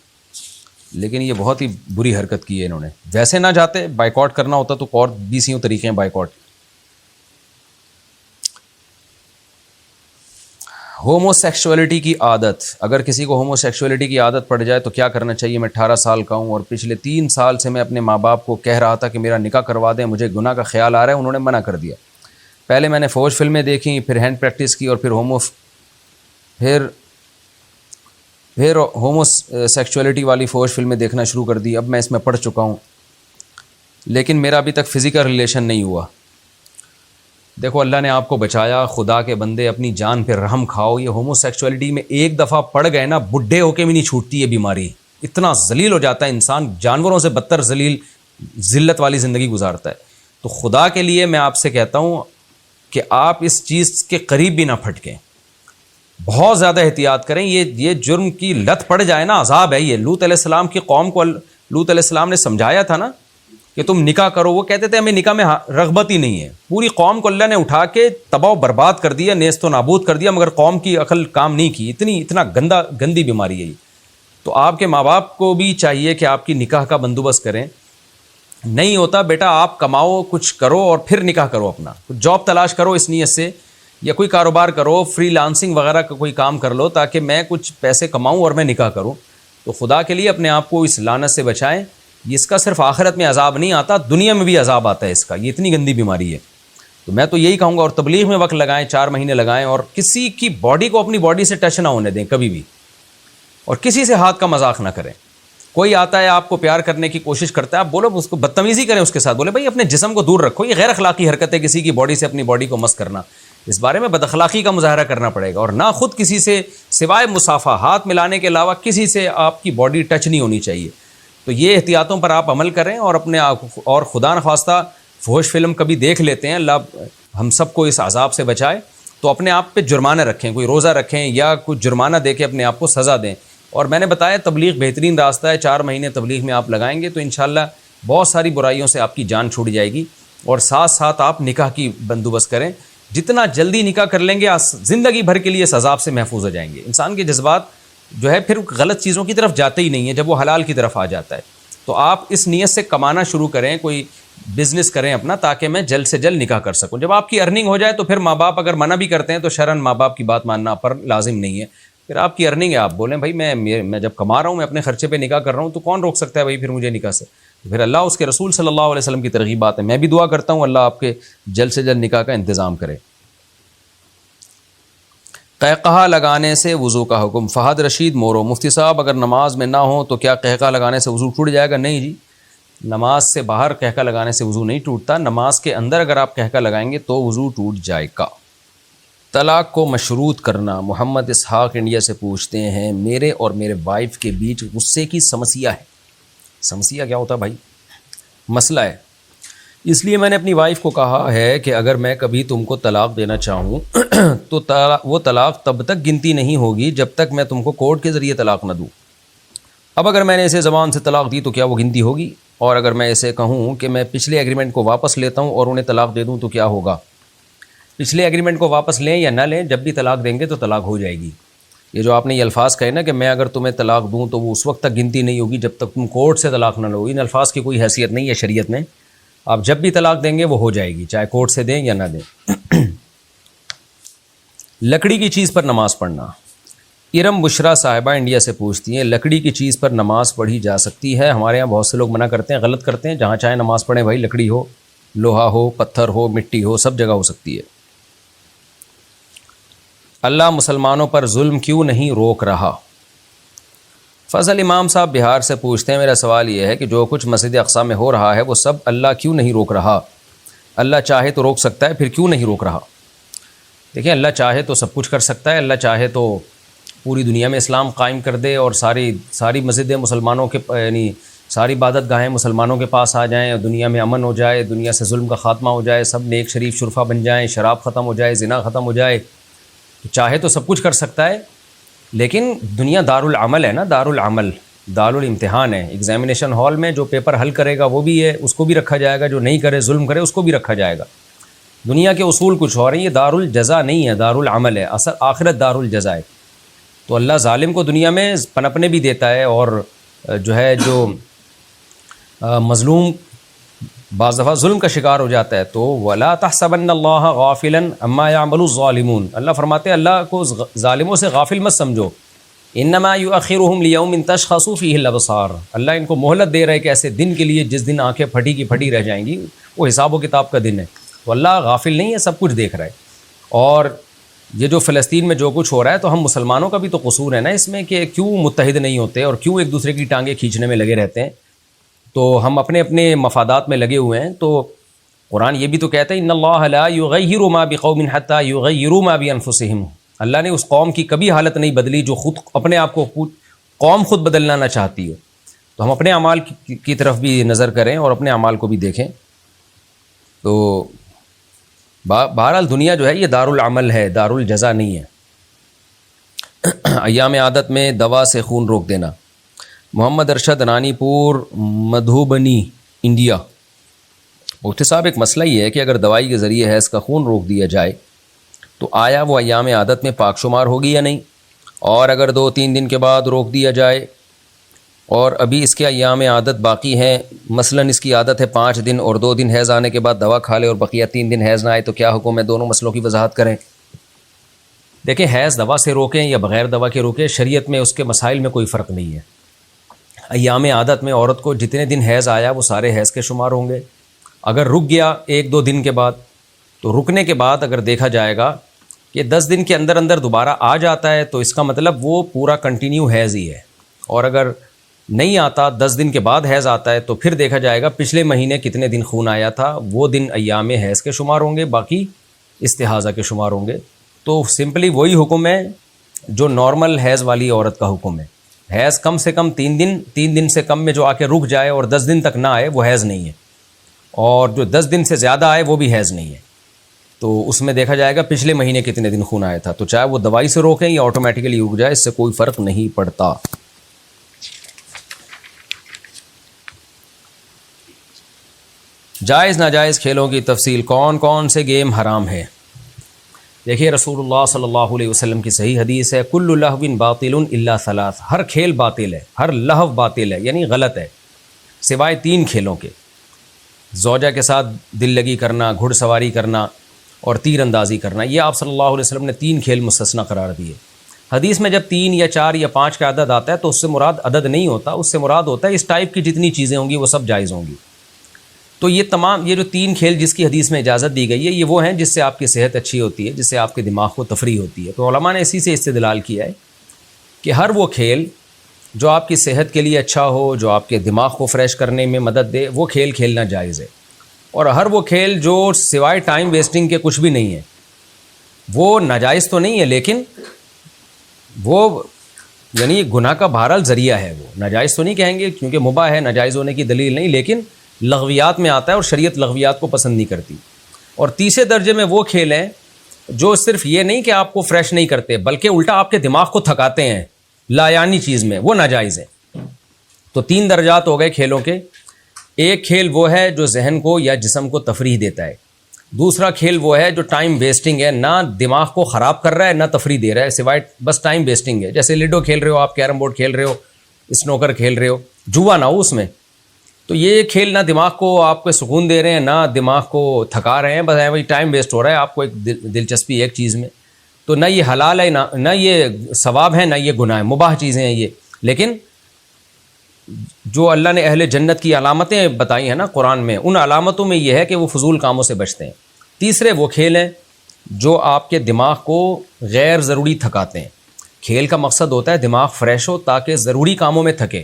لیکن یہ بہت ہی بری حرکت کی ہے انہوں نے. ویسے نہ جاتے، بائیکاٹ کرنا ہوتا تو اور 20 طریقے ہیں بائیکاٹ. ہومو سیکشولیٹی کی عادت. اگر کسی کو ہومو سیکشولیٹی کی عادت پڑ جائے تو کیا کرنا چاہیے؟ میں 18 سال کا ہوں اور پچھلے 3 سال سے میں اپنے ماں باپ کو کہہ رہا تھا کہ میرا نکاح کروا دیں، مجھے گناہ کا خیال آ رہا ہے، انہوں نے منع کر دیا. پہلے میں نے فوج فلمیں دیکھیں، پھر ہینڈ پریکٹس کی، اور پھر ہومو سیکشولیٹی والی فوج فلمیں دیکھنا شروع کر دی. اب میں اس میں پڑ چکا ہوں، لیکن میرا ابھی تک فزیکل ریلیشن نہیں ہوا. دیکھو اللہ نے آپ کو بچایا، خدا کے بندے اپنی جان پہ رحم کھاؤ. یہ ہومو سیکشولیٹی میں ایک دفعہ پڑ گئے نا، بڈھے ہو کے بھی نہیں چھوٹتی یہ بیماری. اتنا ذلیل ہو جاتا ہے انسان، جانوروں سے بدتر ذلیل، ذلت والی زندگی گزارتا ہے. تو خدا کے لیے میں آپ سے کہتا ہوں کہ آپ اس چیز کے قریب بھی نہ پھٹکیں، بہت زیادہ احتیاط کریں. یہ جرم کی لت پڑ جائے نا، عذاب ہے یہ. لوط علیہ السلام کی قوم کو لوط علیہ السلام نے سمجھایا تھا نا کہ تم نکاح کرو، وہ کہتے تھے ہمیں نکاح میں رغبت ہی نہیں ہے. پوری قوم کو اللہ نے اٹھا کے تباہ و برباد کر دیا، نیست و نابود کر دیا، مگر قوم کی عقل کام نہیں کی. اتنا گندی بیماری ہے یہ. تو آپ کے ماں باپ کو بھی چاہیے کہ آپ کی نکاح کا بندوبست کریں. نہیں ہوتا بیٹا، آپ کماؤ، کچھ کرو اور پھر نکاح کرو. اپنا کچھ جاب تلاش کرو اس نیت سے، یا کوئی کاروبار کرو، فری لانسنگ وغیرہ کا کوئی کام کر لو تاکہ میں کچھ پیسے کماؤں اور میں نکاح کروں. تو خدا کے لیے اپنے آپ کو اس لعنت سے بچائیں. اس کا صرف آخرت میں عذاب نہیں آتا، دنیا میں بھی عذاب آتا ہے اس کا. یہ اتنی گندی بیماری ہے. تو میں تو یہی کہوں گا، اور تبلیغ میں وقت لگائیں، 4 مہینے لگائیں، اور کسی کی باڈی کو اپنی باڈی سے ٹچ نہ ہونے دیں کبھی بھی، اور کسی سے ہاتھ کا مذاق نہ کریں. کوئی آتا ہے آپ کو پیار کرنے کی کوشش کرتا ہے، آپ بولو اس کو، بدتمیزی کریں اس کے ساتھ، بولے بھائی اپنے جسم کو دور رکھو، یہ غیر اخلاقی حرکت ہے کسی کی باڈی سے اپنی باڈی کو مس کرنا، اس بارے میں بد اخلاقی کا مظاہرہ کرنا پڑے گا، اور نہ خود کسی سے سوائے مصافحہ، ہاتھ ملانے کے علاوہ کسی سے آپ کی باڈی ٹچ نہیں ہونی چاہیے۔ تو یہ احتیاطوں پر آپ عمل کریں، اور اپنے اور خدا نخواستہ فحش فلم کبھی دیکھ لیتے ہیں، اللہ ہم سب کو اس عذاب سے بچائے، تو اپنے آپ پہ جرمانہ رکھیں، کوئی روزہ رکھیں یا کچھ جرمانہ دے کے اپنے آپ کو سزا دیں۔ اور میں نے بتایا تبلیغ بہترین راستہ ہے، 4 مہینے تبلیغ میں آپ لگائیں گے تو انشاءاللہ بہت ساری برائیوں سے آپ کی جان چھوٹ جائے گی، اور ساتھ ساتھ آپ نکاح کی بندوبست کریں، جتنا جلدی نکاح کر لیں گے زندگی بھر کے لیے اس عذاب سے محفوظ ہو جائیں گے۔ انسان کے جذبات جو ہے پھر غلط چیزوں کی طرف جاتے ہی نہیں ہیں جب وہ حلال کی طرف آ جاتا ہے۔ تو آپ اس نیت سے کمانا شروع کریں، کوئی بزنس کریں اپنا، تاکہ میں جلد سے جلد نکاح کر سکوں۔ جب آپ کی ارننگ ہو جائے تو پھر ماں باپ اگر منع بھی کرتے ہیں تو شرعاً ماں باپ کی بات ماننا پر لازم نہیں ہے، پھر آپ کی ارننگ ہے، آپ بولیں بھائی میں جب کما رہا ہوں، میں اپنے خرچے پہ نکاح کر رہا ہوں، تو کون روک سکتا ہے بھائی پھر مجھے نکاح سے؟ پھر اللہ اس کے رسول صلی اللہ علیہ وسلم کی ترغیبات ہیں۔ میں بھی دعا کرتا ہوں اللہ آپ کے جلد سے جلد نکاح کا انتظام کرے۔ قہقہا لگانے سے وضو کا حکم۔ فہد رشید مورو، مفتی صاحب اگر نماز میں نہ ہو تو کیا قہقہا لگانے سے وضو ٹوٹ جائے گا؟ نہیں جی، نماز سے باہر قہقہا لگانے سے وضو نہیں ٹوٹتا، نماز کے اندر اگر آپ قہقہا لگائیں گے تو وضو ٹوٹ جائے گا۔ طلاق کو مشروط کرنا۔ محمد اسحاق انڈیا سے پوچھتے ہیں میرے اور میرے وائف کے بیچ غصے کی سمسیا ہے۔ سمسیا کیا ہوتا ہے بھائی؟ مسئلہ ہے۔ اس لیے میں نے اپنی وائف کو کہا ہے کہ اگر میں کبھی تم کو طلاق دینا چاہوں تو وہ طلاق تب تک گنتی نہیں ہوگی جب تک میں تم کو کورٹ کے ذریعے طلاق نہ دوں۔ اب اگر میں نے اسے زبان سے طلاق دی تو کیا وہ گنتی ہوگی؟ اور اگر میں اسے کہوں کہ میں پچھلے ایگریمنٹ کو واپس لیتا ہوں اور انہیں طلاق دے دوں تو کیا ہوگا؟ پچھلے ایگریمنٹ کو واپس لیں یا نہ لیں، جب بھی طلاق دیں گے تو طلاق ہو جائے گی۔ یہ جو آپ نے یہ الفاظ کہے نا کہ میں اگر تمہیں طلاق دوں تو وہ اس وقت تک گنتی نہیں ہوگی جب تک تم کورٹ سے طلاق نہ لو، ان الفاظ کی کوئی حیثیت نہیں ہے شریعت میں۔ آپ جب بھی طلاق دیں گے وہ ہو جائے گی، چاہے کورٹ سے دیں یا نہ دیں۔ لکڑی کی چیز پر نماز پڑھنا۔ ارم بشرا صاحبہ انڈیا سے پوچھتی ہیں لکڑی کی چیز پر نماز پڑھی جا سکتی ہے؟ ہمارے یہاں بہت سے لوگ منع کرتے ہیں، غلط کرتے ہیں، جہاں چاہے نماز پڑھیں بھائی، لکڑی ہو، لوہا ہو، پتھر ہو، مٹی ہو، سب جگہ ہو سکتی ہے۔ اللہ مسلمانوں پر ظلم کیوں نہیں روک رہا؟ فضل امام صاحب بہار سے پوچھتے ہیں میرا سوال یہ ہے کہ جو کچھ مسجد اقصی میں ہو رہا ہے وہ سب اللہ کیوں نہیں روک رہا؟ اللہ چاہے تو روک سکتا ہے، پھر کیوں نہیں روک رہا؟ دیکھیں اللہ چاہے تو سب کچھ کر سکتا ہے، اللہ چاہے تو پوری دنیا میں اسلام قائم کر دے اور ساری مسجدیں مسلمانوں کے یعنی ساری عبادت گاہیں مسلمانوں کے پاس آ جائیں اور دنیا میں امن ہو جائے، دنیا سے ظلم کا خاتمہ ہو جائے، سب نیک شریف شرفا بن جائیں، شراب ختم ہو جائے، زنا ختم ہو جائے، چاہے تو سب کچھ کر سکتا ہے، لیکن دنیا دارالعمل ہے نا، دارالعمل، دارالامتحان ہے۔ ایگزامینیشن ہال میں جو پیپر حل کرے گا وہ بھی ہے، اس کو بھی رکھا جائے گا، جو نہیں کرے ظلم کرے اس کو بھی رکھا جائے گا۔ دنیا کے اصول کچھ اور ہیں، یہ دارالجزا نہیں ہے، دارالعمل ہے، اصل آخرت دارالجزا ہے۔ تو اللہ ظالم کو دنیا میں پنپنے بھی دیتا ہے، اور جو ہے جو مظلوم بعض دفعہ ظلم کا شکار ہو جاتا ہے تو وَلَا تَحْسَبَنَّ اللَّهَ غَافِلًا عَمَّا يَعْمَلُ الظَّالِمُونَ، اللہ فرماتے ہیں اللہ کو ظالموں سے غافل مت سمجھو، إِنَّمَا يُؤَخِّرُهُمْ لِيَوْمٍ تَشْخَصُ فِيهِ الْأَبْصَارُ، اللہ ان کو مہلت دے رہا ہے کہ ایسے دن کے لیے جس دن آنکھیں پھٹی کی پھٹی رہ جائیں گی، وہ حساب و کتاب کا دن ہے۔ تو اللہ غافل نہیں ہے، سب کچھ دیکھ رہا ہے۔ اور یہ جو فلسطین میں جو کچھ ہو رہا ہے تو ہم مسلمانوں کا بھی تو قصور ہے نا اس میں، کہ کیوں متحد نہیں ہوتے اور کیوں ایک دوسرے کی ٹانگیں کھینچنے میں لگے رہتے ہیں۔ تو ہم اپنے اپنے مفادات میں لگے ہوئے ہیں۔ تو قرآن یہ بھی تو کہتا ہے ان اللہ لا یغیر ما بقوم حتی یغیروا ما بانفسہم، اللہ نے اس قوم کی کبھی حالت نہیں بدلی جو خود اپنے آپ کو قوم خود بدلنا نہ چاہتی ہو۔ تو ہم اپنے اعمال کی طرف بھی نظر کریں اور اپنے اعمال کو بھی دیکھیں۔ تو بہرحال دنیا جو ہے یہ دارالعمل ہے، دارالجزا نہیں ہے۔ ایام عادت میں دوا سے خون روک دینا۔ محمد ارشد رانی پور مدھوبنی انڈیا، مفتی صاحب ایک مسئلہ یہ ہے کہ اگر دوائی کے ذریعے حیض کا خون روک دیا جائے تو آیا وہ ایام عادت میں پاک شمار ہوگی یا نہیں؟ اور اگر 2-3 دن کے بعد روک دیا جائے اور ابھی اس کے ایام عادت باقی ہیں، مثلاً اس کی عادت ہے 5 دن اور 2 دن حیض آنے کے بعد دوا کھا لے اور بقیہ 3 دن حیض نہ آئے، تو کیا حکم ہے؟ دونوں مسئلوں کی وضاحت کریں۔ دیکھیں حیض دوا سے روکیں یا بغیر دوا کے روکیں، شریعت میں اس کے مسائل میں کوئی فرق نہیں ہے۔ ایام عادت میں عورت کو جتنے دن حیض آیا وہ سارے حیض کے شمار ہوں گے۔ اگر رک گیا 1-2 دن کے بعد، تو رکنے کے بعد اگر دیکھا جائے گا کہ 10 دن کے اندر اندر دوبارہ آ جاتا ہے تو اس کا مطلب وہ پورا کنٹینیو حیض ہی ہے۔ اور اگر نہیں آتا، 10 دن کے بعد حیض آتا ہے، تو پھر دیکھا جائے گا پچھلے مہینے کتنے دن خون آیا تھا، وہ دن ایام حیض کے شمار ہوں گے، باقی استحاضہ کے شمار ہوں گے۔ تو سمپلی وہی حکم ہے جو نارمل حیض والی عورت کا حکم ہے۔ حیض کم سے کم 3 دن سے کم میں جو آ کے رک جائے اور 10 دن تک نہ آئے وہ حیض نہیں ہے، اور جو 10 دن سے زیادہ آئے وہ بھی حیض نہیں ہے۔ تو اس میں دیکھا جائے گا پچھلے مہینے کتنے دن خون آیا تھا، تو چاہے وہ دوائی سے روکیں یا آٹومیٹیکلی رک جائے، اس سے کوئی فرق نہیں پڑتا۔ جائز ناجائز کھیلوں کی تفصیل، کون کون سے گیم حرام ہے؟ دیکھیے رسول اللہ صلی اللہ علیہ وسلم کی صحیح حدیث ہے، کل لہو باطل الا ثلاث، ہر کھیل باطل ہے، ہر لہو باطل ہے، یعنی غلط ہے، سوائے 3 کھیلوں کے: زوجہ کے ساتھ دل لگی کرنا، گھڑ سواری کرنا اور تیر اندازی کرنا۔ یہ آپ صلی اللہ علیہ وسلم نے 3 کھیل مستثنی قرار دیے۔ حدیث میں جب 3 یا 4 یا 5 کا عدد آتا ہے تو اس سے مراد عدد نہیں ہوتا، اس سے مراد ہوتا ہے اس ٹائپ کی جتنی چیزیں ہوں گی وہ سب جائز ہوں گی۔ تو یہ تمام یہ جو 3 کھیل جس کی حدیث میں اجازت دی گئی ہے، یہ وہ ہیں جس سے آپ کی صحت اچھی ہوتی ہے، جس سے آپ کے دماغ کو تفریح ہوتی ہے۔ تو علماء نے اسی سے استدلال کیا ہے کہ ہر وہ کھیل جو آپ کی صحت کے لیے اچھا ہو، جو آپ کے دماغ کو فریش کرنے میں مدد دے، وہ کھیل کھیلنا جائز ہے۔ اور ہر وہ کھیل جو سوائے ٹائم ویسٹنگ کے کچھ بھی نہیں ہے، وہ ناجائز تو نہیں ہے، لیکن وہ یعنی گناہ کا بہرحال ذریعہ ہے۔ وہ ناجائز تو نہیں کہیں گے کیونکہ مباح ہے، ناجائز ہونے کی دلیل نہیں، لیکن لغویات میں آتا ہے اور شریعت لغویات کو پسند نہیں کرتی۔ اور تیسرے درجے میں وہ کھیل ہیں جو صرف یہ نہیں کہ آپ کو فریش نہیں کرتے بلکہ الٹا آپ کے دماغ کو تھکاتے ہیں لا یعنی چیز میں، وہ ناجائز ہے۔ تو 3 درجات ہو گئے کھیلوں کے۔ ایک کھیل وہ ہے جو ذہن کو یا جسم کو تفریح دیتا ہے، دوسرا کھیل وہ ہے جو ٹائم ویسٹنگ ہے، نہ دماغ کو خراب کر رہا ہے نہ تفریح دے رہا ہے، سوائے بس ٹائم ویسٹنگ ہے، جیسے لڈو کھیل رہے ہو آپ، کیرم بورڈ کھیل رہے ہو، اسنوکر کھیل رہے ہو، جوا نہ ہو اس میں۔ تو یہ کھیل نہ دماغ کو آپ کو سکون دے رہے ہیں نہ دماغ کو تھکا رہے ہیں، بس وہی ٹائم ویسٹ ہو رہا ہے آپ کو ایک دلچسپی ایک چیز میں۔ تو نہ یہ حلال ہے نہ یہ ثواب ہے نہ یہ گناہ ہے، مباح چیزیں ہیں یہ۔ لیکن جو اللہ نے اہل جنت کی علامتیں بتائی ہیں نا قرآن میں، ان علامتوں میں یہ ہے کہ وہ فضول کاموں سے بچتے ہیں۔ تیسرے وہ کھیل ہیں جو آپ کے دماغ کو غیر ضروری تھکاتے ہیں۔ کھیل کا مقصد ہوتا ہے دماغ فریش ہو تاکہ ضروری کاموں میں تھکے،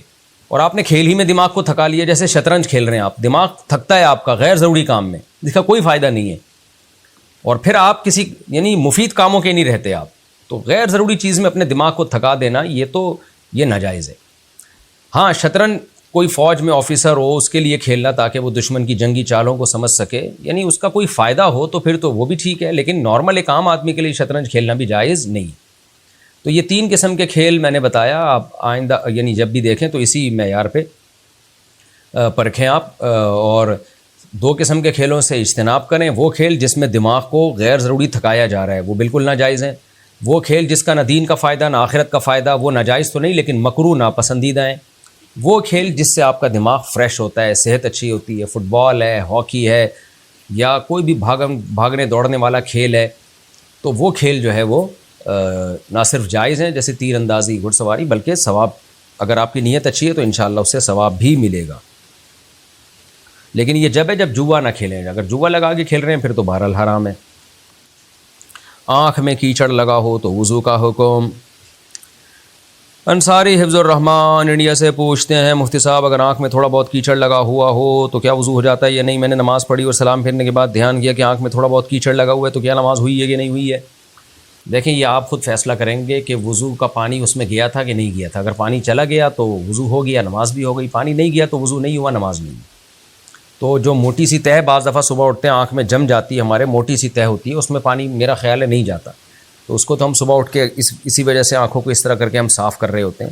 اور آپ نے کھیل ہی میں دماغ کو تھکا لیا، جیسے شطرنج کھیل رہے ہیں آپ، دماغ تھکتا ہے آپ کا غیر ضروری کام میں جس کا کوئی فائدہ نہیں ہے، اور پھر آپ کسی یعنی مفید کاموں کے نہیں رہتے آپ، تو غیر ضروری چیز میں اپنے دماغ کو تھکا دینا یہ ناجائز ہے۔ ہاں شطرنج کوئی فوج میں آفیسر ہو اس کے لیے کھیلنا تاکہ وہ دشمن کی جنگی چالوں کو سمجھ سکے، یعنی اس کا کوئی فائدہ ہو تو پھر تو وہ بھی ٹھیک ہے، لیکن نارمل ایک عام آدمی کے لیے شطرنج کھیلنا بھی جائز نہیں۔ تو یہ 3 قسم کے کھیل میں نے بتایا، آپ آئندہ یعنی جب بھی دیکھیں تو اسی معیار پہ پرکھیں آپ، اور 2 قسم کے کھیلوں سے اجتناب کریں۔ وہ کھیل جس میں دماغ کو غیر ضروری تھکایا جا رہا ہے وہ بالکل ناجائز ہیں۔ وہ کھیل جس کا نہ دین کا فائدہ نہ آخرت کا فائدہ، وہ ناجائز تو نہیں لیکن مکروہ ناپسندیدہ ہیں۔ وہ کھیل جس سے آپ کا دماغ فریش ہوتا ہے، صحت اچھی ہوتی ہے، فٹ بال ہے، ہاکی ہے، یا کوئی بھی بھاگنے دوڑنے والا کھیل ہے، تو وہ کھیل جو ہے وہ نہ صرف جائز ہیں جیسے تیر اندازی، گھڑ سواری، بلکہ ثواب اگر آپ کی نیت اچھی ہے تو انشاءاللہ اس سے ثواب بھی ملے گا۔ لیکن یہ جب ہے جب جوا نہ کھیلیں، اگر جوا لگا کے کھیل رہے ہیں پھر تو بہرحال حرام ہے۔ آنکھ میں کیچڑ لگا ہو تو وضو کا حکم۔ انصاری حفظ الرحمان انڈیا سے پوچھتے ہیں، مفتی صاحب اگر آنکھ میں تھوڑا بہت کیچڑ لگا ہوا ہو تو کیا وضو ہو جاتا ہے یا نہیں؟ میں نے نماز پڑھی اور سلام پھرنے کے بعد دھیان کیا کہ آنکھ میں تھوڑا بہت کیچڑ لگا ہوا ہے، تو کیا نماز ہوئی ہے کہ نہیں ہوئی ہے؟ دیکھیں یہ آپ خود فیصلہ کریں گے کہ وضو کا پانی اس میں گیا تھا کہ نہیں گیا تھا۔ اگر پانی چلا گیا تو وضو ہو گیا، نماز بھی ہو گئی، پانی نہیں گیا تو وضو نہیں ہوا، نماز نہیں ہوئی۔ تو جو موٹی سی تہ بعض دفعہ صبح اٹھتے ہیں آنکھ میں جم جاتی ہے، ہمارے موٹی سی تہ ہوتی ہے، اس میں پانی میرا خیال ہے نہیں جاتا، تو اس کو تو ہم صبح اٹھ کے اسی وجہ سے آنکھوں کو اس طرح کر کے ہم صاف کر رہے ہوتے ہیں،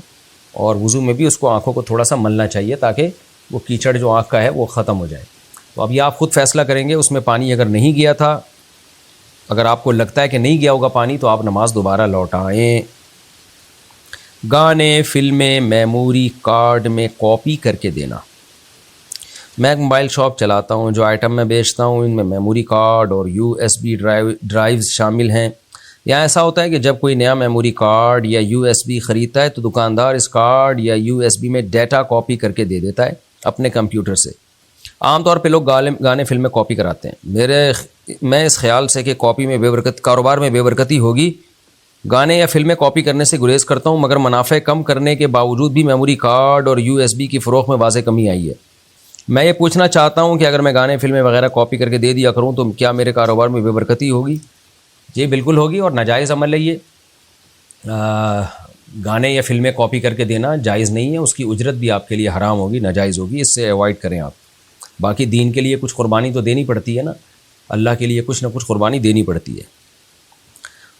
اور وضو میں بھی اس کو آنکھوں کو تھوڑا سا ملنا چاہیے تاکہ وہ کیچڑ جو آنکھ کا ہے وہ ختم ہو جائے۔ تو اب یہ آپ خود فیصلہ کریں گے، اس میں پانی اگر نہیں گیا تھا، اگر آپ کو لگتا ہے کہ نہیں گیا ہوگا پانی تو آپ نماز دوبارہ لوٹائیں۔ گانے، فلمیں میموری کارڈ میں کاپی کر کے دینا۔ میں ایک موبائل شاپ چلاتا ہوں، جو آئٹم میں بیچتا ہوں ان میں میموری کارڈ اور USB ڈرائیوز شامل ہیں۔ یہاں ایسا ہوتا ہے کہ جب کوئی نیا میموری کارڈ یا USB خریدتا ہے تو دکاندار اس کارڈ یا USB میں ڈیٹا کاپی کر کے دے دیتا ہے اپنے کمپیوٹر سے۔ عام طور پہ لوگ گانے فلمیں کاپی کراتے ہیں۔ میں اس خیال سے کہ کاپی میں بے برکت، کاروبار میں بے برکتی ہوگی، گانے یا فلمیں کاپی کرنے سے گریز کرتا ہوں، مگر منافع کم کرنے کے باوجود بھی میموری کارڈ اور USB کی فروخت میں واضح کمی آئی ہے۔ میں یہ پوچھنا چاہتا ہوں کہ اگر میں گانے فلمیں وغیرہ کاپی کر کے دے دیا کروں تو کیا میرے کاروبار میں بے برکتی ہوگی؟ جی بالکل ہوگی، اور ناجائز عمل ہے یہ۔ گانے یا فلمیں کاپی کر کے دینا جائز نہیں ہے، اس کی اجرت بھی آپ کے لیے حرام ہوگی، ناجائز ہوگی، اس سے اوائڈ کریں آپ۔ باقی دین کے لیے کچھ قربانی تو دینی پڑتی ہے نا، اللہ کے لیے کچھ نہ کچھ قربانی دینی پڑتی ہے۔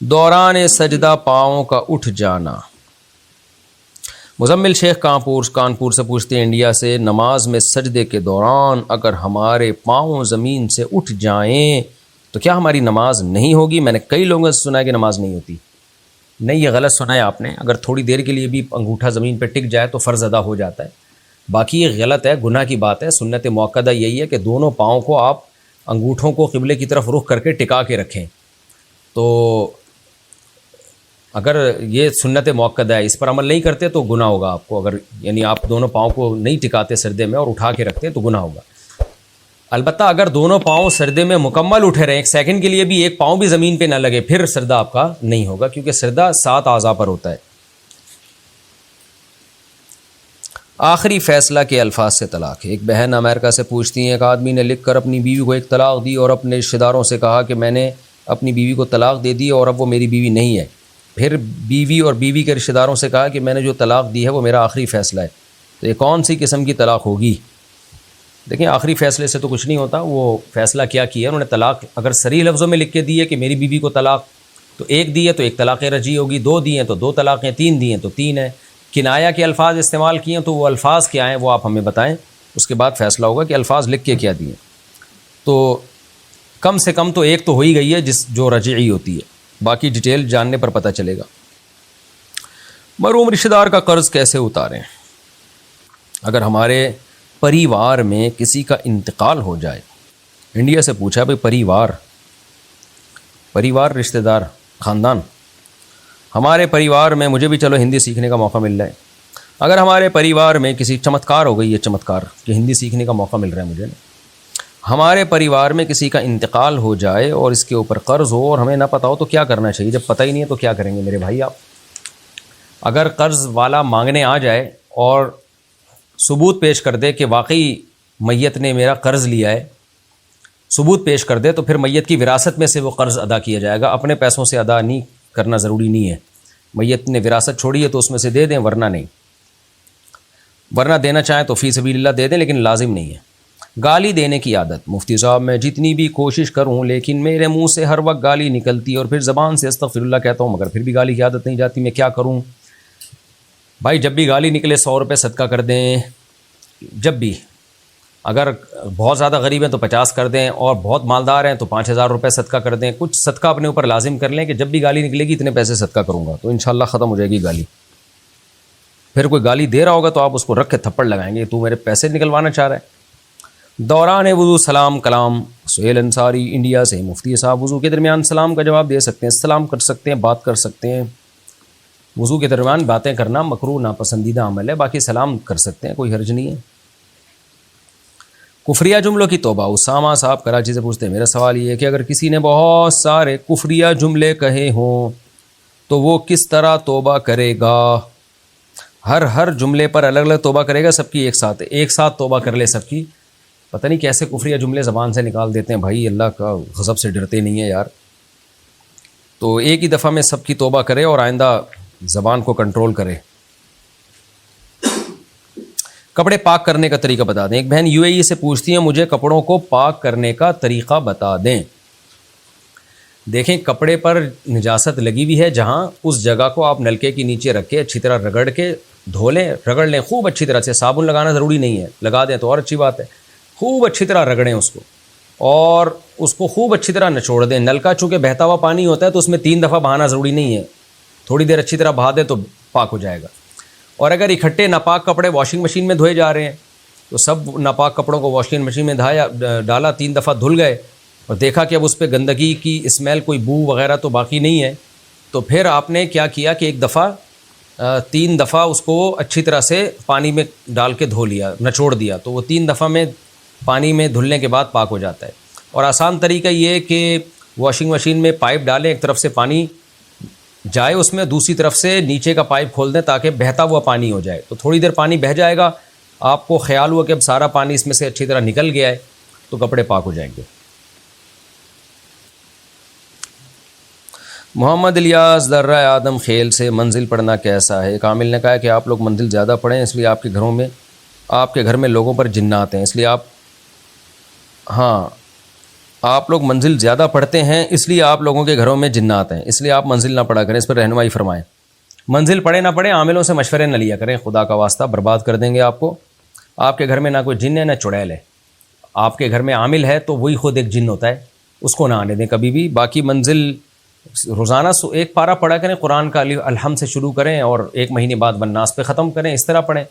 دوران سجدہ پاؤں کا اٹھ جانا۔ مزمل شیخ کانپور سے پوچھتے ہیں انڈیا سے، نماز میں سجدے کے دوران اگر ہمارے پاؤں زمین سے اٹھ جائیں تو کیا ہماری نماز نہیں ہوگی؟ میں نے کئی لوگوں سے سنا ہے کہ نماز نہیں ہوتی۔ نہیں، یہ غلط سنا ہے آپ نے۔ اگر تھوڑی دیر کے لیے بھی انگوٹھا زمین پہ ٹک جائے تو فرض ادا ہو جاتا ہے، باقی یہ غلط ہے، گناہ کی بات ہے۔ سنت مؤکدہ یہی ہے کہ دونوں پاؤں کو آپ انگوٹھوں کو قبلے کی طرف رخ کر کے ٹکا کے رکھیں۔ تو اگر یہ سنت مؤکدہ ہے، اس پر عمل نہیں کرتے تو گناہ ہوگا آپ کو۔ اگر یعنی آپ دونوں پاؤں کو نہیں ٹکاتے سجدے میں اور اٹھا کے رکھتے تو گناہ ہوگا۔ البتہ اگر دونوں پاؤں سجدے میں مکمل اٹھے رہیں، ایک سیکنڈ کے لیے بھی ایک پاؤں بھی زمین پہ نہ لگے، پھر سجدہ آپ کا نہیں ہوگا، کیونکہ سجدہ 7 اعضاء پر ہوتا ہے۔ آخری فیصلہ کے الفاظ سے طلاق ہے۔ ایک بہن امریکہ سے پوچھتی ہیں، ایک آدمی نے لکھ کر اپنی بیوی کو ایک طلاق دی اور اپنے رشتہ داروں سے کہا کہ میں نے اپنی بیوی کو طلاق دے دی اور اب وہ میری بیوی نہیں ہے۔ پھر بیوی اور بیوی کے رشتہ داروں سے کہا کہ میں نے جو طلاق دی ہے وہ میرا آخری فیصلہ ہے۔ تو یہ کون سی قسم کی طلاق ہوگی؟ دیکھیں، آخری فیصلے سے تو کچھ نہیں ہوتا، وہ فیصلہ کیا کیا انہوں نے۔ طلاق اگر صریح لفظوں میں لکھ کے دی ہے کہ میری بیوی کو طلاق، تو ایک دی ہے تو ایک طلاق رجعی ہوگی، 2 دی ہیں تو 2 طلاقیں، 3 دی ہیں تو 3 ہیں۔ کنایا کے الفاظ استعمال کیے ہیں تو وہ الفاظ کیا ہیں وہ آپ ہمیں بتائیں، اس کے بعد فیصلہ ہوگا کہ الفاظ لکھ کے کیا دیے۔ تو کم سے کم تو ایک تو ہو ہی گئی ہے جو رجعی ہوتی ہے، باقی ڈیٹیل جاننے پر پتہ چلے گا۔ مرحوم رشتہ دار کا قرض کیسے اتاریں؟ اگر ہمارے پریوار میں کسی کا انتقال ہو جائے، انڈیا سے پوچھا بھائی پریوار رشتہ دار خاندان، ہمارے پریوار میں، مجھے بھی چلو ہندی سیکھنے کا موقع مل رہا ہے، اگر ہمارے پریوار میں کسی چمتکار ہو گئی ہے، چمتکار کہ ہندی سیکھنے کا موقع مل رہا ہے مجھے، ہمارے پریوار میں کسی کا انتقال ہو جائے اور اس کے اوپر قرض ہو اور ہمیں نہ پتہ ہو تو کیا کرنا چاہیے؟ جب پتہ ہی نہیں ہے تو کیا کریں گے میرے بھائی آپ؟ اگر قرض والا مانگنے آ جائے اور ثبوت پیش کر دے کہ واقعی میت نے میرا قرض لیا ہے، ثبوت پیش کر دے، تو پھر میت کی وراثت میں سے وہ قرض ادا کیا جائے گا، اپنے پیسوں سے ادا نہیں کرنا ضروری نہیں ہے۔ میت نے وراثت چھوڑی ہے تو اس میں سے دے دیں، ورنہ نہیں، ورنہ دینا چاہیں تو فی سبیل اللہ دے دیں، لیکن لازم نہیں ہے۔ گالی دینے کی عادت۔ مفتی صاحب، میں جتنی بھی کوشش کروں لیکن میرے منہ سے ہر وقت گالی نکلتی اور پھر زبان سے استغفر اللہ کہتا ہوں، مگر پھر بھی گالی کی عادت نہیں جاتی، میں کیا کروں؟ بھائی جب بھی گالی نکلے 100 روپے صدقہ کر دیں، جب بھی، اگر بہت زیادہ غریب ہیں تو 50 کر دیں، اور بہت مالدار ہیں تو 5000 روپے صدقہ کر دیں۔ کچھ صدقہ اپنے اوپر لازم کر لیں کہ جب بھی گالی نکلے گی اتنے پیسے صدقہ کروں گا، تو انشاءاللہ ختم ہو جائے گی گالی۔ پھر کوئی گالی دے رہا ہوگا تو آپ اس کو رکھ کے تھپڑ لگائیں گے، تو میرے پیسے نکلوانا چاہ رہا ہے۔ دوران وضو سلام کلام۔ سہیل انصاری انڈیا سے، مفتی صاحب وضو کے درمیان سلام کا جواب دے سکتے ہیں، سلام کر سکتے ہیں، بات کر سکتے ہیں۔ وضو کے درمیان باتیں کرنا مکروہ ناپسندیدہ عمل ہے، باقی سلام کر سکتے ہیں، کوئی حرج نہیں ہے۔ کفریہ جملوں کی توبہ۔ اسامہ صاحب کراچی سے پوچھتے ہیں، میرا سوال یہ ہے کہ اگر کسی نے بہت سارے کفریہ جملے کہے ہوں تو وہ کس طرح توبہ کرے گا؟ ہر جملے پر الگ الگ توبہ کرے گا، سب کی ایک ساتھ توبہ کر لے سب کی؟ پتہ نہیں کیسے کفریہ جملے زبان سے نکال دیتے ہیں بھائی، اللہ کا غضب سے ڈرتے نہیں ہیں یار۔ تو ایک ہی دفعہ میں سب کی توبہ کرے اور آئندہ زبان کو کنٹرول کرے۔ کپڑے پاک کرنے کا طریقہ بتا دیں۔ ایک بہن UAE سے پوچھتی ہیں، مجھے کپڑوں کو پاک کرنے کا طریقہ بتا دیں۔ دیکھیں، کپڑے پر نجاست لگی ہوئی ہے، جہاں اس جگہ کو آپ نلکے کے نیچے رکھ کے اچھی طرح رگڑ کے دھو لیں، رگڑ لیں خوب اچھی طرح سے، صابن لگانا ضروری نہیں ہے، لگا دیں تو اور اچھی بات ہے۔ خوب اچھی طرح رگڑیں اس کو اور اس کو خوب اچھی طرح نچوڑ دیں۔ نلکا چونکہ بہتا ہوا پانی ہوتا ہے تو اس میں 3 دفعہ بہانا ضروری نہیں ہے، تھوڑی دیر اچھی طرح بہا دیں تو پاک ہو جائے گا۔ اور اگر اکٹھے ناپاک کپڑے واشنگ مشین میں دھوئے جا رہے ہیں تو سب ناپاک کپڑوں کو واشنگ مشین میں ڈالا، 3 دفعہ دھل گئے اور دیکھا کہ اب اس پہ گندگی کی اسمیل، کوئی بو وغیرہ تو باقی نہیں ہے، تو پھر آپ نے کیا کیا کہ 3 دفعہ اس کو اچھی طرح سے پانی میں ڈال کے دھو لیا، نچوڑ دیا، تو وہ 3 دفعہ میں پانی میں دھلنے کے بعد پاک ہو جاتا ہے۔ اور آسان طریقہ یہ ہے کہ واشنگ مشین میں پائپ ڈالیں، ایک طرف سے پانی جائے اس میں دوسری طرف سے نیچے کا پائپ کھول دیں تاکہ بہتا ہوا پانی ہو جائے. تو تھوڑی دیر پانی بہہ جائے گا, آپ کو خیال ہوا کہ اب سارا پانی اس میں سے اچھی طرح نکل گیا ہے, تو کپڑے پاک ہو جائیں گے. محمد الیاس درہ آدم خیل سے منزل پڑھنا کیسا ہے؟ کامل نے کہا کہ آپ لوگ منزل زیادہ پڑھیں اس لیے آپ کے گھر میں لوگوں پر جنات ہیں, اس لیے آپ لوگ منزل زیادہ پڑھتے ہیں اس لیے آپ لوگوں کے گھروں میں جنات ہیں, اس لیے آپ منزل نہ پڑھا کریں. اس پر رہنمائی فرمائیں. منزل پڑھے نہ پڑھیں, عاملوں سے مشورے نہ لیا کریں, خدا کا واسطہ برباد کر دیں گے آپ کو. آپ کے گھر میں نہ کوئی جن ہے نہ چڑیل ہے. آپ کے گھر میں عامل ہے تو وہی خود ایک جن ہوتا ہے, اس کو نہ آنے دیں کبھی بھی. باقی منزل روزانہ ایک پارہ پڑھا کریں, قرآن کا الحمد سے شروع کریں اور 1 مہینے بعد والناس پہ ختم کریں, اس طرح پڑھیں.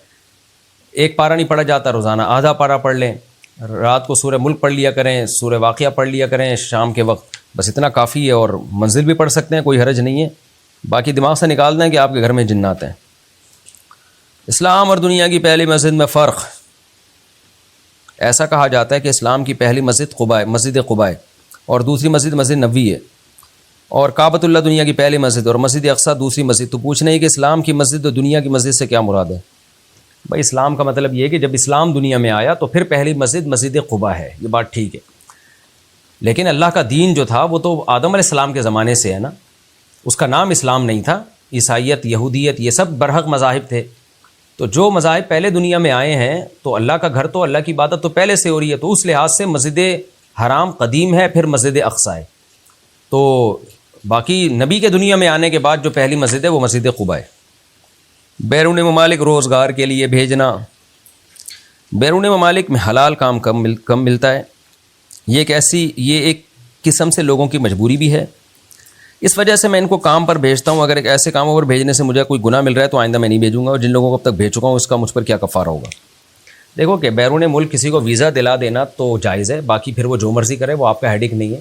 ایک پارہ نہیں پڑھا جاتا, روزانہ آدھا پارہ پڑھ لیں. رات کو سورہ ملک پڑھ لیا کریں, سورہ واقعہ پڑھ لیا کریں شام کے وقت, بس اتنا کافی ہے. اور منزل بھی پڑھ سکتے ہیں, کوئی حرج نہیں ہے. باقی دماغ سے نکال دیں کہ آپ کے گھر میں جنات ہیں. اسلام اور دنیا کی پہلی مسجد میں فرق. ایسا کہا جاتا ہے کہ اسلام کی پہلی مسجد مسجد قباء اور دوسری مسجد مسجد نبوی ہے, اور کعبۃ اللہ دنیا کی پہلی مسجد اور مسجد اقصیٰ دوسری مسجد. تو پوچھ رہے ہیں کہ اسلام کی مسجد اور دنیا کی مسجد سے کیا مراد ہے؟ بھائی اسلام کا مطلب یہ ہے کہ جب اسلام دنیا میں آیا تو پھر پہلی مسجد مسجد قباء ہے, یہ بات ٹھیک ہے. لیکن اللہ کا دین جو تھا وہ تو آدم علیہ السلام کے زمانے سے ہے نا, اس کا نام اسلام نہیں تھا. عیسائیت, یہودیت, یہ سب برحق مذاہب تھے. تو جو مذاہب پہلے دنیا میں آئے ہیں تو اللہ کا گھر تو اللہ کی عبادت تو پہلے سے ہو رہی ہے, تو اس لحاظ سے مسجد حرام قدیم ہے, پھر مسجد اقصیٰ ہے. تو باقی نبی کے دنیا میں آنے کے بعد جو پہلی مسجد ہے وہ مسجد قباء ہے. بیرون ممالک روزگار کے لیے بھیجنا. بیرون ممالک میں حلال کام کم ملتا ہے. یہ ایک قسم سے لوگوں کی مجبوری بھی ہے. اس وجہ سے میں ان کو کام پر بھیجتا ہوں. اگر ایک ایسے کاموں پر بھیجنے سے مجھے کوئی گناہ مل رہا ہے تو آئندہ میں نہیں بھیجوں گا, اور جن لوگوں کو اب تک بھیج چکا ہوں اس کا مجھ پر کیا کفارہ ہوگا. دیکھو کہ بیرون ملک کسی کو ویزا دلا دینا تو جائز ہے, باقی پھر وہ جو مرضی کرے وہ آپ کا ہیڈک نہیں ہے.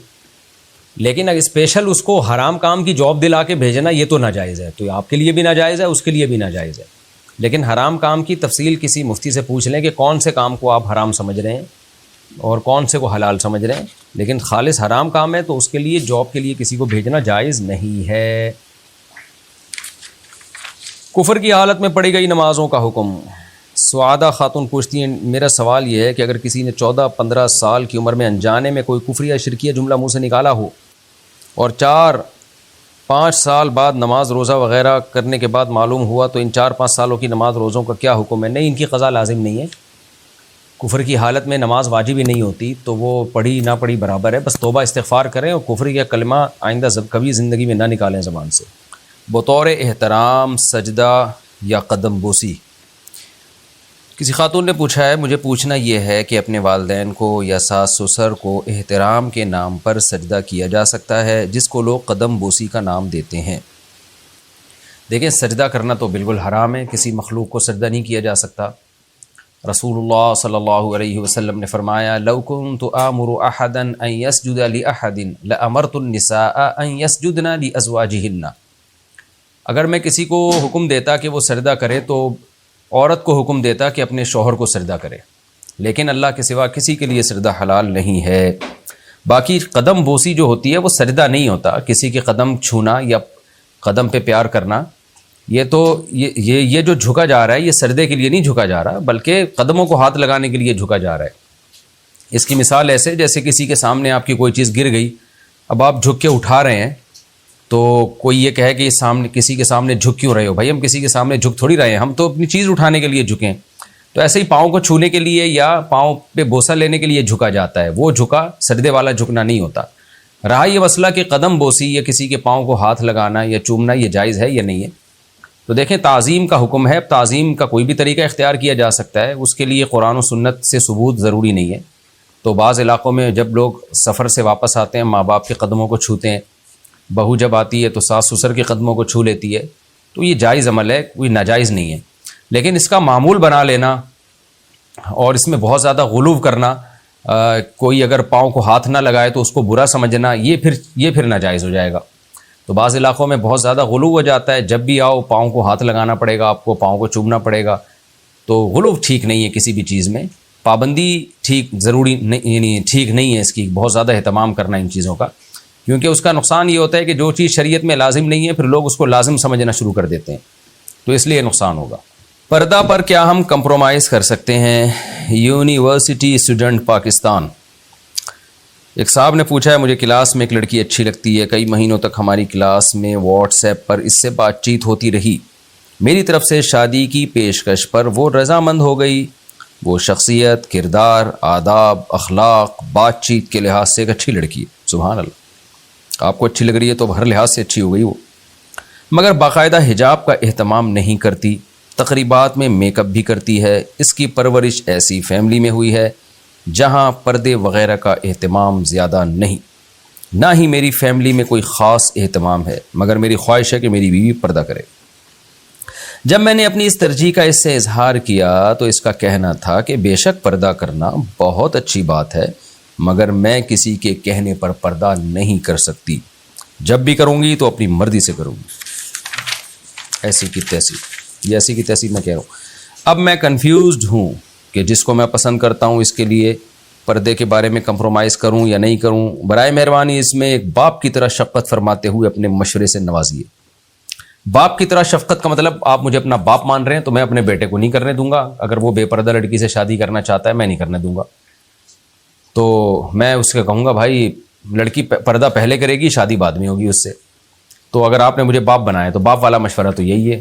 لیکن اگر اسپیشل اس کو حرام کام کی جاب دلا کے بھیجنا یہ تو ناجائز ہے. تو آپ کے لیے بھی ناجائز ہے, اس کے لیے بھی ناجائز ہے. لیکن حرام کام کی تفصیل کسی مفتی سے پوچھ لیں کہ کون سے کام کو آپ حرام سمجھ رہے ہیں اور کون سے کو حلال سمجھ رہے ہیں. لیکن خالص حرام کام ہے تو اس کے لیے جاب کے لیے کسی کو بھیجنا جائز نہیں ہے. کفر کی حالت میں پڑھی گئی نمازوں کا حکم. سعادہ خاتون پوچھتی ہیں, میرا سوال یہ ہے کہ اگر کسی نے 14-15 سال کی عمر میں انجانے میں کوئی کفر یا شرکیہ جملہ منہ سے نکالا ہو اور 4-5 سال بعد نماز روزہ وغیرہ کرنے کے بعد معلوم ہوا, تو ان 4-5 سالوں کی نماز روزوں کا کیا حکم ہے؟ نہیں, ان کی قضا لازم نہیں ہے. کفر کی حالت میں نماز واجب ہی نہیں ہوتی, تو وہ پڑھی نہ پڑھی برابر ہے. بس توبہ استغفار کریں اور کفر کا کلمہ آئندہ کبھی زندگی میں نہ نکالیں زبان سے. بطور احترام سجدہ یا قدم بوسی. کسی خاتون نے پوچھا ہے, مجھے پوچھنا یہ ہے کہ اپنے والدین کو یا ساس سسر کو احترام کے نام پر سجدہ کیا جا سکتا ہے جس کو لوگ قدم بوسی کا نام دیتے ہیں؟ دیکھیں, سجدہ کرنا تو بالکل حرام ہے, کسی مخلوق کو سجدہ نہیں کیا جا سکتا. رسول اللہ صلی اللہ علیہ وسلم نے فرمایا, لو کنت آمر احدا ان یسجد لاحد لامرت النساء ان یسجدن لازواجہن. اگر میں کسی کو حکم دیتا کہ وہ سجدہ کرے تو عورت کو حکم دیتا کہ اپنے شوہر کو سجدہ کرے, لیکن اللہ کے سوا کسی کے لیے سجدہ حلال نہیں ہے. باقی قدم بوسی جو ہوتی ہے وہ سجدہ نہیں ہوتا. کسی کے قدم چھونا یا قدم پہ پیار کرنا, یہ تو یہ جو جھکا جا رہا ہے یہ سجدے کے لیے نہیں جھکا جا رہا, بلکہ قدموں کو ہاتھ لگانے کے لیے جھکا جا رہا ہے. اس کی مثال ایسے جیسے کسی کے سامنے آپ کی کوئی چیز گر گئی, اب آپ جھک کے اٹھا رہے ہیں, تو کوئی یہ کہے کہ کسی کے سامنے جھک کیوں رہے ہو؟ بھائی ہم کسی کے سامنے جھک تھوڑی رہے ہیں, ہم تو اپنی چیز اٹھانے کے لیے جھکیں. تو ایسے ہی پاؤں کو چھونے کے لیے یا پاؤں پہ بوسہ لینے کے لیے جھکا جاتا ہے, وہ جھکا سجدے والا جھکنا نہیں ہوتا. رہا یہ مسئلہ کہ قدم بوسی یا کسی کے پاؤں کو ہاتھ لگانا یا چومنا یہ جائز ہے یا نہیں ہے, تو دیکھیں تعظیم کا حکم ہے. تعظیم کا کوئی بھی طریقہ اختیار کیا جا سکتا ہے, اس کے لیے قرآن و سنت سے ثبوت ضروری نہیں ہے. تو بعض علاقوں میں جب لوگ سفر سے واپس آتے ہیں ماں باپ کے قدموں کو چھوتے ہیں, بہو جب آتی ہے تو ساس سسر کے قدموں کو چھو لیتی ہے, تو یہ جائز عمل ہے, کوئی ناجائز نہیں ہے. لیکن اس کا معمول بنا لینا اور اس میں بہت زیادہ غلو کرنا, کوئی اگر پاؤں کو ہاتھ نہ لگائے تو اس کو برا سمجھنا, یہ پھر ناجائز ہو جائے گا. تو بعض علاقوں میں بہت زیادہ غلو ہو جاتا ہے, جب بھی آؤ پاؤں کو ہاتھ لگانا پڑے گا, آپ کو پاؤں کو چومنا پڑے گا. تو غلو ٹھیک نہیں ہے, کسی بھی چیز میں پابندی ٹھیک ضروری نہیں, یعنی ٹھیک نہیں ہے اس کی, بہت زیادہ اہتمام کرنا ان چیزوں کا. کیونکہ اس کا نقصان یہ ہوتا ہے کہ جو چیز شریعت میں لازم نہیں ہے پھر لوگ اس کو لازم سمجھنا شروع کر دیتے ہیں، تو اس لیے نقصان ہوگا۔ پردہ پر کیا ہم کمپرومائز کر سکتے ہیں؟ University student Pakistan. ایک صاحب نے پوچھا ہے، مجھے کلاس میں ایک لڑکی اچھی لگتی ہے، کئی مہینوں تک ہماری کلاس میں واٹس ایپ پر اس سے بات چیت ہوتی رہی، میری طرف سے شادی کی پیشکش پر وہ رضامند ہو گئی، وہ شخصیت، کردار، آداب، اخلاق، بات چیت کے لحاظ سے ایک اچھی لڑکی ہے، سبحان اللہ، آپ کو اچھی لگ رہی ہے تو ہر لحاظ سے اچھی ہو گئی وہ، مگر باقاعدہ حجاب کا اہتمام نہیں کرتی، تقریبات میں میک اپ بھی کرتی ہے، اس کی پرورش ایسی فیملی میں ہوئی ہے جہاں پردے وغیرہ کا اہتمام زیادہ نہیں، نہ ہی میری فیملی میں کوئی خاص اہتمام ہے، مگر میری خواہش ہے کہ میری بیوی پردہ کرے۔ جب میں نے اپنی اس ترجیح کا اس سے اظہار کیا تو اس کا کہنا تھا کہ بے شک پردہ کرنا بہت اچھی بات ہے، مگر میں کسی کے کہنے پر پردہ نہیں کر سکتی، جب بھی کروں گی تو اپنی مرضی سے کروں گی۔ ایسی کی تیسی، یہ ایسی کی تیسی میں کہہ رہا ہوں۔ اب میں کنفیوزڈ ہوں کہ جس کو میں پسند کرتا ہوں اس کے لیے پردے کے بارے میں کمپرومائز کروں یا نہیں کروں، برائے مہربانی اس میں ایک باپ کی طرح شفقت فرماتے ہوئے اپنے مشورے سے نوازیے۔ باپ کی طرح شفقت کا مطلب آپ مجھے اپنا باپ مان رہے ہیں تو میں اپنے بیٹے کو نہیں کرنے دوں گا، اگر وہ بے پردہ لڑکی سے شادی کرنا چاہتا ہے میں نہیں کرنے دوں گا، تو میں اس کے کہوں گا بھائی لڑکی پردہ پہلے کرے گی، شادی بعد میں ہوگی اس سے، تو اگر آپ نے مجھے باپ بنایا تو باپ والا مشورہ تو یہی ہے،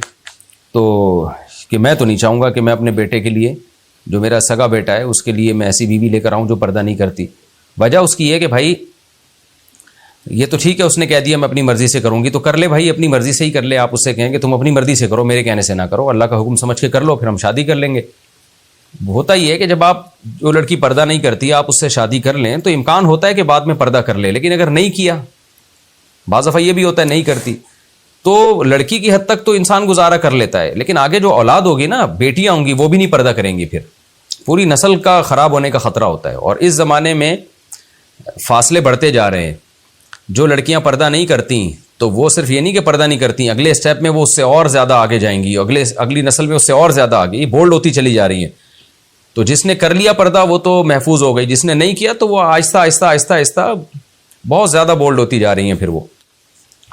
تو کہ میں تو نہیں چاہوں گا کہ میں اپنے بیٹے کے لیے، جو میرا سگا بیٹا ہے اس کے لیے میں ایسی بیوی لے کر آؤں جو پردہ نہیں کرتی۔ وجہ اس کی یہ کہ بھائی یہ تو ٹھیک ہے اس نے کہہ دیا میں اپنی مرضی سے کروں گی تو کر لے بھائی، اپنی مرضی سے ہی کر لے، آپ اس سے کہیں کہ تم اپنی مرضی سے کرو، میرے کہنے سے نہ کرو، اللہ کا حکم سمجھ کے کر لو، پھر ہم شادی کر لیں گے۔ ہوتا ہی ہے کہ جب آپ جو لڑکی پردہ نہیں کرتی آپ اس سے شادی کر لیں تو امکان ہوتا ہے کہ بعد میں پردہ کر لے، لیکن اگر نہیں کیا، بعض دفعہ یہ بھی ہوتا ہے نہیں کرتی، تو لڑکی کی حد تک تو انسان گزارا کر لیتا ہے، لیکن آگے جو اولاد ہوگی نا، بیٹیاں ہوں گی، وہ بھی نہیں پردہ کریں گی، پھر پوری نسل کا خراب ہونے کا خطرہ ہوتا ہے۔ اور اس زمانے میں فاصلے بڑھتے جا رہے ہیں، جو لڑکیاں پردہ نہیں کرتی تو وہ صرف یہ نہیں کہ پردہ نہیں کرتی، اگلے اسٹیپ میں وہ اس سے اور زیادہ آگے جائیں گی، اگلی نسل میں اس سے اور زیادہ آگے، یہ بولڈ ہوتی چلی جا رہی ہیں۔ تو جس نے کر لیا پردہ وہ تو محفوظ ہو گئی، جس نے نہیں کیا تو وہ آہستہ آہستہ آہستہ آہستہ بہت زیادہ بولڈ ہوتی جا رہی ہیں، پھر وہ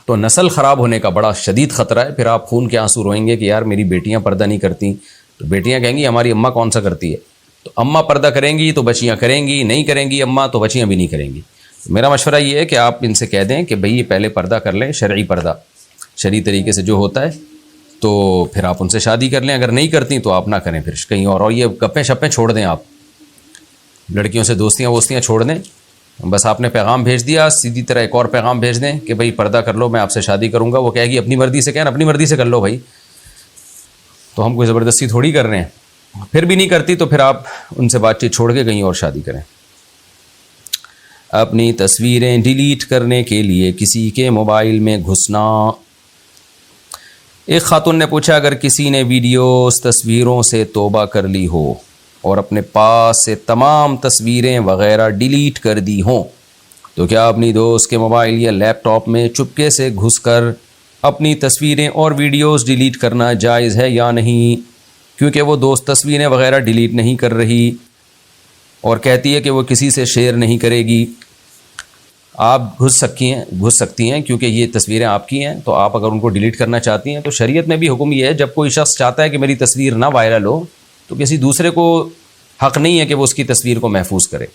تو نسل خراب ہونے کا بڑا شدید خطرہ ہے۔ پھر آپ خون کے آنسو روئیں گے کہ یار میری بیٹیاں پردہ نہیں کرتی، تو بیٹیاں کہیں گی ہماری اماں کون سا کرتی ہے، تو اماں پردہ کریں گی تو بچیاں کریں گی، نہیں کریں گی اماں تو بچیاں بھی نہیں کریں گی۔ میرا مشورہ یہ ہے کہ آپ ان سے کہہ دیں کہ بھئی یہ پہلے پردہ کر لیں، شرعی پردہ، شرعی طریقے سے جو ہوتا ہے، تو پھر آپ ان سے شادی کر لیں، اگر نہیں کرتی تو آپ نہ کریں پھر کہیں اور یہ گپیں شپیں چھوڑ دیں، آپ لڑکیوں سے دوستیاں ووستیاں چھوڑ دیں، بس آپ نے پیغام بھیج دیا، سیدھی طرح ایک اور پیغام بھیج دیں کہ بھئی پردہ کر لو، میں آپ سے شادی کروں گا، وہ کہے گی اپنی مرضی سے، کہنا اپنی مرضی سے کر لو بھائی، تو ہم کوئی زبردستی تھوڑی کر رہے ہیں۔ پھر بھی نہیں کرتی تو پھر آپ ان سے بات چیت چھوڑ کے کہیں اور شادی کریں۔ اپنی تصویریں ڈیلیٹ کرنے کے لیے کسی کے موبائل میں گھسنا۔ ایک خاتون نے پوچھا اگر کسی نے ویڈیوز تصویروں سے توبہ کر لی ہو اور اپنے پاس سے تمام تصویریں وغیرہ ڈیلیٹ کر دی ہوں تو کیا اپنی دوست کے موبائل یا لیپ ٹاپ میں چپکے سے گھس کر اپنی تصویریں اور ویڈیوز ڈیلیٹ کرنا جائز ہے یا نہیں؟ کیونکہ وہ دوست تصویریں وغیرہ ڈیلیٹ نہیں کر رہی اور کہتی ہے کہ وہ کسی سے شیئر نہیں کرے گی۔ آپ گھس سکتی ہیں کیونکہ یہ تصویریں آپ کی ہیں، تو آپ اگر ان کو ڈیلیٹ کرنا چاہتی ہیں تو شریعت میں بھی حکم یہ ہے جب کوئی شخص چاہتا ہے کہ میری تصویر نہ وائرل ہو تو کسی دوسرے کو حق نہیں ہے کہ وہ اس کی تصویر کو محفوظ کرے،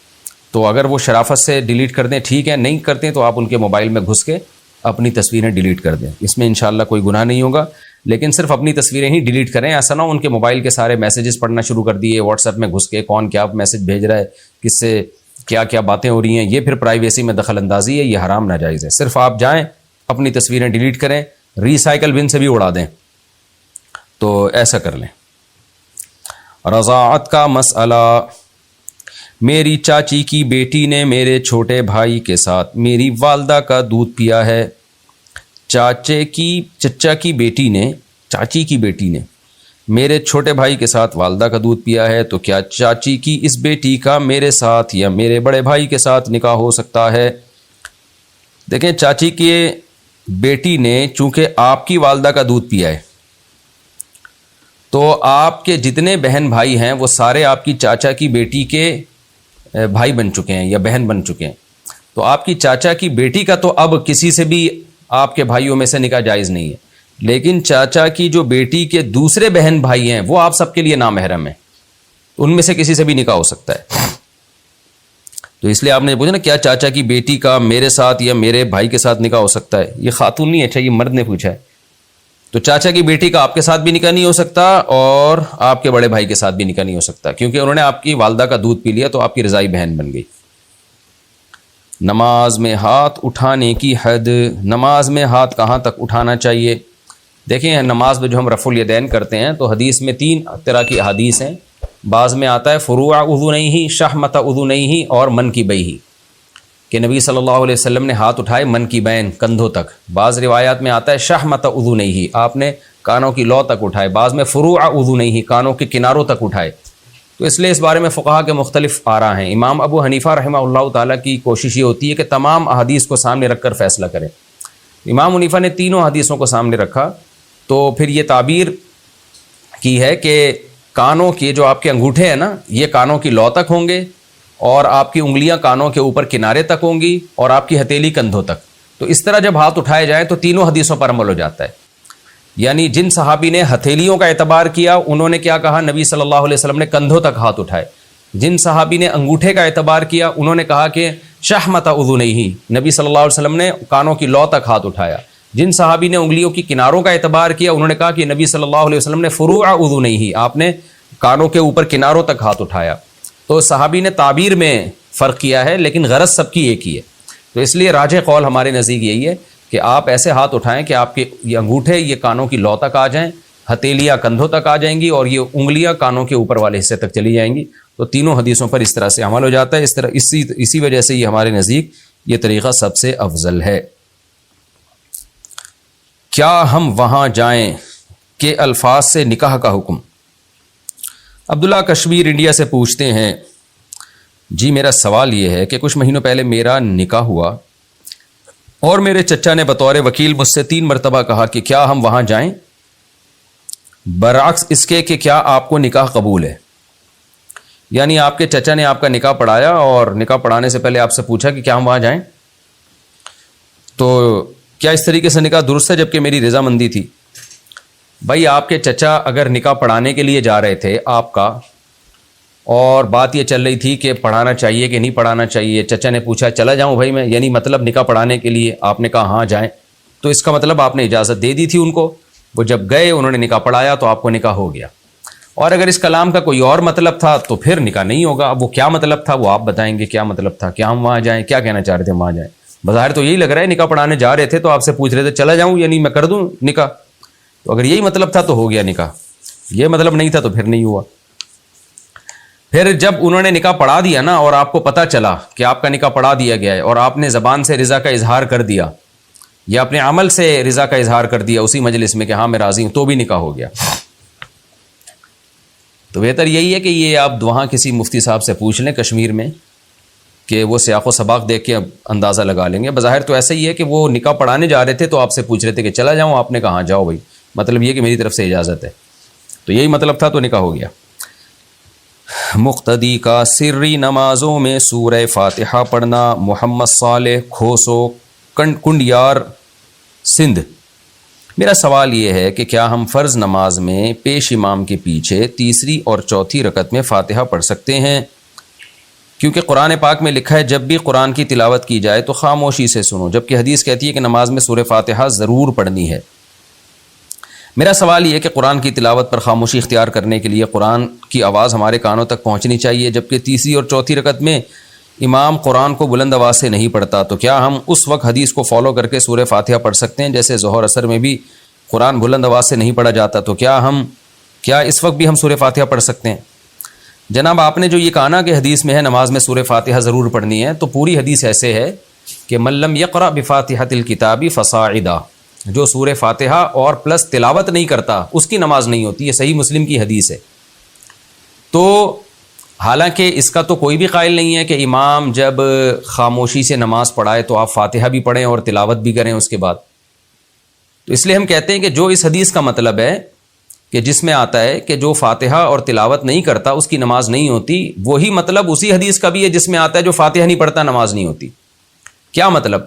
تو اگر وہ شرافت سے ڈیلیٹ کر دیں ٹھیک ہے، نہیں کرتے تو آپ ان کے موبائل میں گھس کے اپنی تصویریں ڈیلیٹ کر دیں، اس میں انشاءاللہ کوئی گناہ نہیں ہوگا، لیکن صرف اپنی تصویریں ہی ڈیلیٹ کریں، ایسا نہ ان کے موبائل کے سارے میسیجز پڑھنا شروع کر دیے، واٹس ایپ میں گھس کے کون کیا میسیج بھیج رہا ہے، کس سے کیا کیا باتیں ہو رہی ہیں، یہ پھر پرائیویسی میں دخل اندازی ہے، یہ حرام ناجائز ہے۔ صرف آپ جائیں اپنی تصویریں ڈیلیٹ کریں، ریسائیکل بن سے بھی اڑا دیں، تو ایسا کر لیں۔ رضاعت کا مسئلہ۔ میری چاچی کی بیٹی نے میرے چھوٹے بھائی کے ساتھ میری والدہ کا دودھ پیا ہے۔ چاچی کی بیٹی نے میرے چھوٹے بھائی کے ساتھ والدہ کا دودھ پیا ہے، تو کیا چاچی کی اس بیٹی کا میرے ساتھ یا میرے بڑے بھائی کے ساتھ نکاح ہو سکتا ہے؟ دیکھیں، چاچی کی بیٹی نے چونکہ آپ کی والدہ کا دودھ پیا ہے تو آپ کے جتنے بہن بھائی ہیں وہ سارے آپ کی چاچا کی بیٹی کے بھائی بن چکے ہیں یا بہن بن چکے ہیں، تو آپ کی چاچا کی بیٹی کا تو اب کسی سے بھی آپ کے بھائیوں میں سے نکاح جائز نہیں ہے، لیکن چاچا کی جو بیٹی کے دوسرے بہن بھائی ہیں وہ آپ سب کے لیے نامحرم ہیں، ان میں سے کسی سے بھی نکاح ہو سکتا ہے۔ تو اس لیے آپ نے پوچھا نا کیا چاچا کی بیٹی کا میرے ساتھ یا میرے بھائی کے ساتھ نکاح ہو سکتا ہے، یہ خاتون نہیں ہے، اچھا یہ مرد نے پوچھا ہے۔ تو چاچا کی بیٹی کا آپ کے ساتھ بھی نکاح نہیں ہو سکتا اور آپ کے بڑے بھائی کے ساتھ بھی نکاح نہیں ہو سکتا، کیونکہ انہوں نے آپ کی والدہ کا دودھ پی لیا تو آپ کی رضائی بہن بن گئی۔ نماز میں ہاتھ اٹھانے کی حد، نماز میں ہاتھ کہاں تک اٹھانا چاہیے؟ دیکھیں نماز میں جو ہم رفع الیدین کرتے ہیں تو حدیث میں 3 طرح کی احادیث ہیں، بعض میں آتا ہے فروع اذنیہ، شحمۃ اذنیہ اور منکبیہ، کہ نبی صلی اللہ علیہ وسلم نے ہاتھ اٹھائے منکبین کندھوں تک۔ بعض روایات میں آتا ہے شحمۃ اذنیہ، آپ نے کانوں کی لو تک اٹھائے، بعض میں فروع اذنیہ، کانوں کے کناروں تک اٹھائے۔ تو اس لیے اس بارے میں فقہا کے مختلف آراء ہیں۔ امام ابو حنیفہ رحمہ اللہ تعالیٰ کی کوشش یہ ہوتی ہے کہ تمام احادیث کو سامنے رکھ کر فیصلہ کریں۔ امام حنیفہ نے تینوں حدیثوں کو سامنے رکھا تو پھر یہ تعبیر کی ہے کہ کانوں کے جو آپ کے انگوٹھے ہیں نا یہ کانوں کی لو تک ہوں گے اور آپ کی انگلیاں کانوں کے اوپر کنارے تک ہوں گی اور آپ کی ہتھیلی کندھوں تک۔ تو اس طرح جب ہاتھ اٹھائے جائیں تو تینوں حدیثوں پر عمل ہو جاتا ہے۔ یعنی جن صحابی نے ہتھیلیوں کا اعتبار کیا انہوں نے کیا کہا، نبی صلی اللہ علیہ وسلم نے کندھوں تک ہاتھ اٹھائے۔ جن صحابی نے انگوٹھے کا اعتبار کیا انہوں نے کہا کہ شحمۃ اذنیہ، نبی صلی اللہ علیہ وسلم نے کانوں کی لو تک ہاتھ اٹھایا۔ جن صحابی نے انگلیوں کی کناروں کا اعتبار کیا انہوں نے کہا کہ نبی صلی اللہ علیہ وسلم نے فروع اذنیہ، آپ نے کانوں کے اوپر کناروں تک ہاتھ اٹھایا۔ تو صحابی نے تعبیر میں فرق کیا ہے لیکن غرض سب کی ایک ہی ہے۔ تو اس لیے راجح قول ہمارے نزدیک یہی ہے کہ آپ ایسے ہاتھ اٹھائیں کہ آپ کے یہ انگوٹھے یہ کانوں کی لو تک آ جائیں، ہتھیلیاں کندھوں تک آ جائیں گی اور یہ انگلیاں کانوں کے اوپر والے حصے تک چلی جائیں گی۔ تو تینوں حدیثوں پر اس طرح سے عمل ہو جاتا ہے۔ اسی وجہ سے یہ ہمارے نزدیک یہ طریقہ سب سے افضل ہے۔ کیا ہم وہاں جائیں کہ الفاظ سے نکاح کا حکم؟ عبداللہ کشمیر انڈیا سے پوچھتے ہیں، جی میرا سوال یہ ہے کہ کچھ مہینوں پہلے میرا نکاح ہوا اور میرے چچا نے بطور وکیل مجھ سے 3 مرتبہ کہا کہ کیا ہم وہاں جائیں، برعکس اس کے کہ کیا آپ کو نکاح قبول ہے؟ یعنی آپ کے چچا نے آپ کا نکاح پڑھایا اور نکاح پڑھانے سے پہلے آپ سے پوچھا کہ کیا ہم وہاں جائیں، تو کیا اس طریقے سے نکاح درست ہے جبکہ میری رضامندی تھی؟ بھائی آپ کے چچا اگر نکاح پڑھانے کے لیے جا رہے تھے آپ کا اور بات یہ چل رہی تھی کہ پڑھانا چاہیے کہ نہیں پڑھانا چاہیے، چچا نے پوچھا چلا جاؤں بھائی میں، یعنی مطلب نکاح پڑھانے کے لیے، آپ نے کہا ہاں جائیں، تو اس کا مطلب آپ نے اجازت دے دی تھی ان کو۔ وہ جب گئے انہوں نے نکاح پڑھایا تو آپ کو نکاح ہو گیا۔ اور اگر اس کلام کا کوئی اور مطلب تھا تو پھر نکاح نہیں ہوگا۔ اب وہ کیا مطلب تھا وہ آپ بتائیں گے، کیا مطلب تھا، کیا ہم وہاں جائیں، کیا کہنا چاہ رہے تھے ہم وہاں جائیں؟ بظاہر تو یہی لگ رہا ہے نکاح پڑھانے جا رہے تھے تو آپ سے پوچھ رہے تھے چلا جاؤں یعنی میں کر دوں نکاح، تو اگر یہی مطلب تھا تو ہو گیا نکاح، یہ مطلب نہیں تھا تو پھر نہیں ہوا۔ پھر جب انہوں نے نکاح پڑھا دیا نا اور آپ کو پتہ چلا کہ آپ کا نکاح پڑھا دیا گیا ہے اور آپ نے زبان سے رضا کا اظہار کر دیا یا اپنے عمل سے رضا کا اظہار کر دیا اسی مجلس میں کہ ہاں میں راضی ہوں، تو بھی نکاح ہو گیا۔ تو بہتر یہی ہے کہ یہ آپ وہاں کسی مفتی صاحب سے پوچھ لیں کشمیر میں کہ وہ سیاق و سباق دیکھ کے اندازہ لگا لیں گے۔ بظاہر تو ایسا ہی ہے کہ وہ نکاح پڑھانے جا رہے تھے تو آپ سے پوچھ رہے تھے کہ چلا جاؤں، آپ نے کہا ہاں جاؤ بھائی، مطلب یہ کہ میری طرف سے اجازت ہے، تو یہی مطلب تھا تو نکاح ہو گیا۔ مقتدی کا سری نمازوں میں سورہ فاتحہ پڑھنا، محمد صالح کھوسو کنڈیار سندھ۔ میرا سوال یہ ہے کہ کیا ہم فرض نماز میں پیش امام کے پیچھے تیسری اور چوتھی رکعت میں فاتحہ پڑھ سکتے ہیں؟ کیونکہ قرآن پاک میں لکھا ہے جب بھی قرآن کی تلاوت کی جائے تو خاموشی سے سنو، جبکہ حدیث کہتی ہے کہ نماز میں سورہ فاتحہ ضرور پڑھنی ہے۔ میرا سوال یہ ہے کہ قرآن کی تلاوت پر خاموشی اختیار کرنے کے لیے قرآن کی آواز ہمارے کانوں تک پہنچنی چاہیے، جبکہ تیسری اور چوتھی رکعت میں امام قرآن کو بلند آواز سے نہیں پڑھتا، تو کیا ہم اس وقت حدیث کو فالو کر کے سورہ فاتحہ پڑھ سکتے ہیں؟ جیسے ظہر اثر میں بھی قرآن بلند آواز سے نہیں پڑھا جاتا، تو کیا اس وقت بھی ہم سورہ فاتحہ پڑھ سکتے ہیں؟ جناب آپ نے جو یہ کہا نا کہ حدیث میں ہے نماز میں سورہ فاتحہ ضرور پڑھنی ہے، تو پوری حدیث ایسے ہے کہ من لم یقرأ بفاتحۃ الکتاب فصاعدا، جو سورہ فاتحہ اور پلس تلاوت نہیں کرتا اس کی نماز نہیں ہوتی، یہ صحیح مسلم کی حدیث ہے۔ تو حالانکہ اس کا تو کوئی بھی قائل نہیں ہے کہ امام جب خاموشی سے نماز پڑھائے تو آپ فاتحہ بھی پڑھیں اور تلاوت بھی کریں اس کے بعد، تو اس لیے ہم کہتے ہیں کہ جو اس حدیث کا مطلب ہے کہ جس میں آتا ہے کہ جو فاتحہ اور تلاوت نہیں کرتا اس کی نماز نہیں ہوتی، وہی مطلب اسی حدیث کا بھی ہے جس میں آتا ہے جو فاتحہ نہیں پڑھتا نماز نہیں ہوتی۔ کیا مطلب؟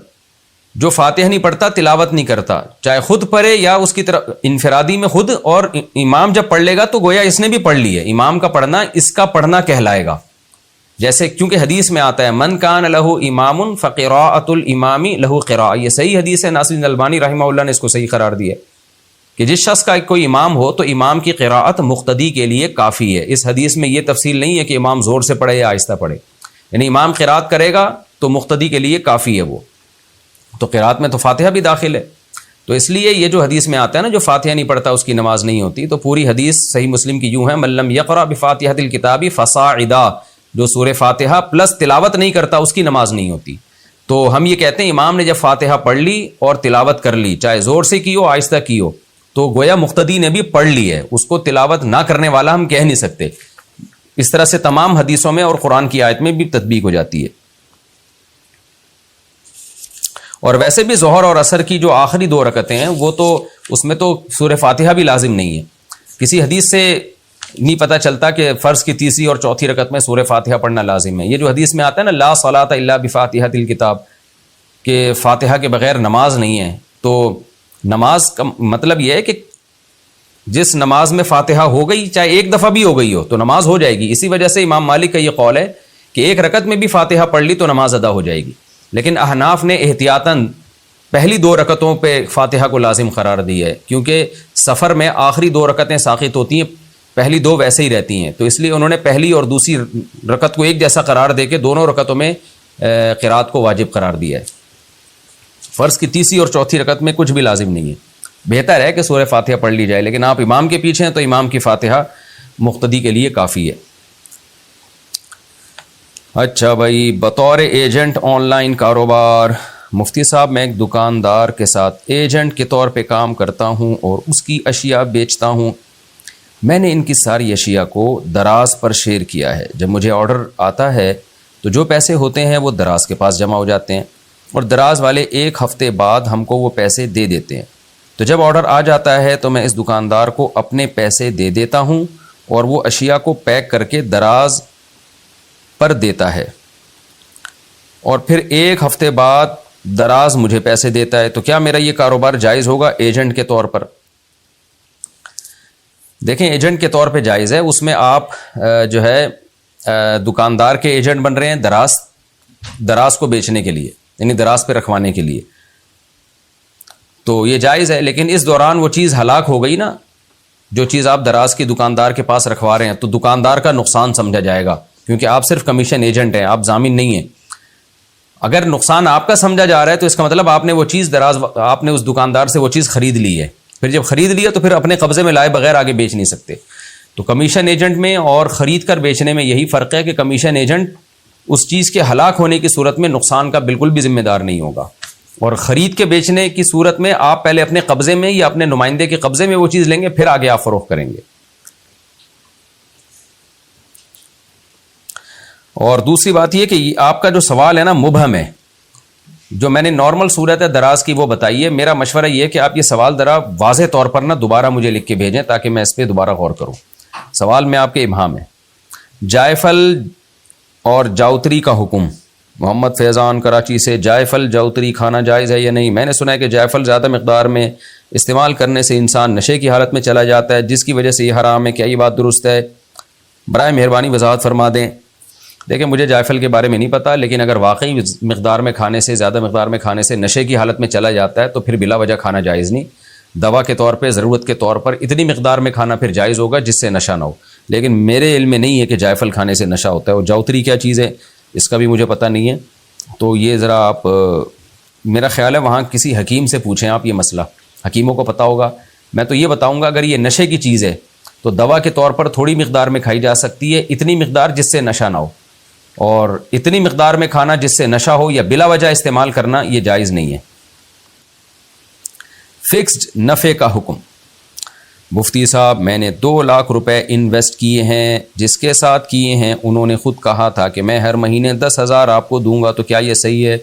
جو فاتحہ نہیں پڑھتا تلاوت نہیں کرتا، چاہے خود پڑھے یا اس کی طرف انفرادی میں خود، اور امام جب پڑھ لے گا تو گویا اس نے بھی پڑھ لی ہے، امام کا پڑھنا اس کا پڑھنا کہلائے گا. جیسے کیونکہ حدیث میں آتا ہے من کان لہ امام فقراءۃ الامام لہ قراءۃ، یہ صحیح حدیث ہے. ناصر البانی رحمہ اللہ نے اس کو صحیح قرار دیا کہ جس شخص کا کوئی امام ہو تو امام کی قراءت مقتدی کے لیے کافی ہے. اس حدیث میں یہ تفصیل نہیں ہے کہ امام زور سے پڑھے یا آہستہ پڑھے، یعنی امام قراءت کرے گا تو مقتدی کے لیے کافی ہے. وہ تو قراءت میں تو فاتحہ بھی داخل ہے. تو اس لیے یہ جو حدیث میں آتا ہے نا جو فاتحہ نہیں پڑھتا اس کی نماز نہیں ہوتی، تو پوری حدیث صحیح مسلم کی یوں ہے من لم یقرأ بفاتحۃ الکتاب فصاعدا، جو سورہ فاتحہ پلس تلاوت نہیں کرتا اس کی نماز نہیں ہوتی. تو ہم یہ کہتے ہیں امام نے جب فاتحہ پڑھ لی اور تلاوت کر لی، چاہے زور سے کی ہو آہستہ کی ہو، تو گویا مقتدی نے بھی پڑھ لی ہے، اس کو تلاوت نہ کرنے والا ہم کہہ نہیں سکتے. اس طرح سے تمام حدیثوں میں اور قرآن کی آیت میں بھی تطبیق ہو جاتی ہے. اور ویسے بھی ظہر اور عصر کی جو آخری 2 رکعتیں ہیں وہ تو اس میں تو سورہ فاتحہ بھی لازم نہیں ہے. کسی حدیث سے نہیں پتہ چلتا کہ فرض کی تیسری اور چوتھی رکعت میں سورہ فاتحہ پڑھنا لازم ہے. یہ جو حدیث میں آتا ہے نا لا صلاۃ الا بفاتحۃ الکتاب، کہ فاتحہ کے بغیر نماز نہیں ہے، تو نماز کا مطلب یہ ہے کہ جس نماز میں فاتحہ ہو گئی چاہے ایک دفعہ بھی ہو گئی ہو تو نماز ہو جائے گی. اسی وجہ سے امام مالک کا یہ قول ہے کہ ایک رکعت میں بھی فاتحہ پڑھ لی تو نماز ادا ہو جائے گی. لیکن احناف نے احتیاطاً پہلی 2 رکعتوں پہ فاتحہ کو لازم قرار دی ہے، کیونکہ سفر میں آخری 2 رکعتیں ساقط ہوتی ہیں، پہلی 2 ویسے ہی رہتی ہیں، تو اس لیے انہوں نے پہلی اور دوسری رکعت کو ایک جیسا قرار دے کے دونوں رکعتوں میں قرات کو واجب قرار دیا ہے. فرض کی تیسری اور چوتھی رکعت میں کچھ بھی لازم نہیں ہے. بہتر ہے کہ سورہ فاتحہ پڑھ لی جائے، لیکن آپ امام کے پیچھے ہیں تو امام کی فاتحہ مقتدی کے لیے کافی ہے. اچھا بھائی، بطور ایجنٹ آن لائن کاروبار. مفتی صاحب میں ایک دکاندار کے ساتھ ایجنٹ کے طور پہ کام کرتا ہوں اور اس کی اشیاء بیچتا ہوں. میں نے ان کی ساری اشیاء کو دراز پر شیئر کیا ہے. جب مجھے آرڈر آتا ہے تو جو پیسے ہوتے ہیں وہ دراز کے پاس جمع ہو جاتے ہیں اور دراز والے 1 ہفتے بعد ہم کو وہ پیسے دے دیتے ہیں. تو جب آرڈر آ جاتا ہے تو میں اس دکاندار کو اپنے پیسے دے دیتا ہوں اور وہ اشیاء کو پیک کر کے دراز پر دیتا ہے اور پھر 1 ہفتے بعد دراز مجھے پیسے دیتا ہے. تو کیا میرا یہ کاروبار جائز ہوگا ایجنٹ کے طور پر؟ دیکھیں ایجنٹ کے طور پہ جائز ہے. اس میں آپ جو ہے دکاندار کے ایجنٹ بن رہے ہیں دراز کو بیچنے کے لیے، یعنی دراز پہ رکھوانے کے لیے، تو یہ جائز ہے. لیکن اس دوران وہ چیز ہلاک ہو گئی نا، جو چیز آپ دراز کی دکاندار کے پاس رکھوا رہے ہیں، تو دکاندار کا نقصان سمجھا جائے گا، کیونکہ آپ صرف کمیشن ایجنٹ ہیں، آپ ضامن نہیں ہیں. اگر نقصان آپ کا سمجھا جا رہا ہے تو اس کا مطلب آپ نے وہ چیز آپ نے اس دکاندار سے وہ چیز خرید لی ہے. پھر جب خرید لیا تو پھر اپنے قبضے میں لائے بغیر آگے بیچ نہیں سکتے. تو کمیشن ایجنٹ میں اور خرید کر بیچنے میں یہی فرق ہے کہ کمیشن ایجنٹ اس چیز کے ہلاک ہونے کی صورت میں نقصان کا بالکل بھی ذمہ دار نہیں ہوگا، اور خرید کے بیچنے کی صورت میں آپ پہلے اپنے قبضے میں یا اپنے نمائندے کے قبضے میں وہ چیز لیں گے، پھر آگے آپ فروخت کریں گے. اور دوسری بات یہ کہ آپ کا جو سوال ہے نا مبہم ہے. جو میں نے نارمل صورت ہے دراز کی وہ بتائیے. میرا مشورہ یہ ہے کہ آپ یہ سوال ذرا واضح طور پر نا دوبارہ مجھے لکھ کے بھیجیں تاکہ میں اس پہ دوبارہ غور کروں. سوال میں آپ کے ابہام ہے. جائفل اور جاؤتری کا حکم. محمد فیضان کراچی سے، جائفل جاؤتری کھانا جائز ہے یا نہیں؟ میں نے سنا ہے کہ جائفل زیادہ مقدار میں استعمال کرنے سے انسان نشے کی حالت میں چلا جاتا ہے، جس کی وجہ سے یہ حرام ہے. کیا یہ بات درست ہے؟ برائے مہربانی وضاحت فرما دیں. دیکھیں مجھے جائفل کے بارے میں نہیں پتا، لیکن اگر واقعی مقدار میں کھانے سے، زیادہ مقدار میں کھانے سے نشے کی حالت میں چلا جاتا ہے تو پھر بلا وجہ کھانا جائز نہیں. دوا کے طور پہ، ضرورت کے طور پر اتنی مقدار میں کھانا پھر جائز ہوگا جس سے نشہ نہ ہو. لیکن میرے علم میں نہیں ہے کہ جائفل کھانے سے نشہ ہوتا ہے. اور جاؤتری کیا چیز ہے اس کا بھی مجھے پتہ نہیں ہے. تو یہ ذرا آپ، میرا خیال ہے وہاں کسی حکیم سے پوچھیں آپ یہ مسئلہ، حکیموں کو پتہ ہوگا. میں تو یہ بتاؤں گا اگر یہ نشے کی چیز ہے تو دوا کے طور پر تھوڑی مقدار میں کھائی جا سکتی ہے، اتنی مقدار جس سے نشہ نہ ہو. اور اتنی مقدار میں کھانا جس سے نشہ ہو یا بلا وجہ استعمال کرنا یہ جائز نہیں ہے. فکسڈ نفع کا حکم. مفتی صاحب میں نے 2 لاکھ روپے انویسٹ کیے ہیں، جس کے ساتھ کیے ہیں انہوں نے خود کہا تھا کہ میں ہر مہینے 10,000 آپ کو دوں گا، تو کیا یہ صحیح ہے؟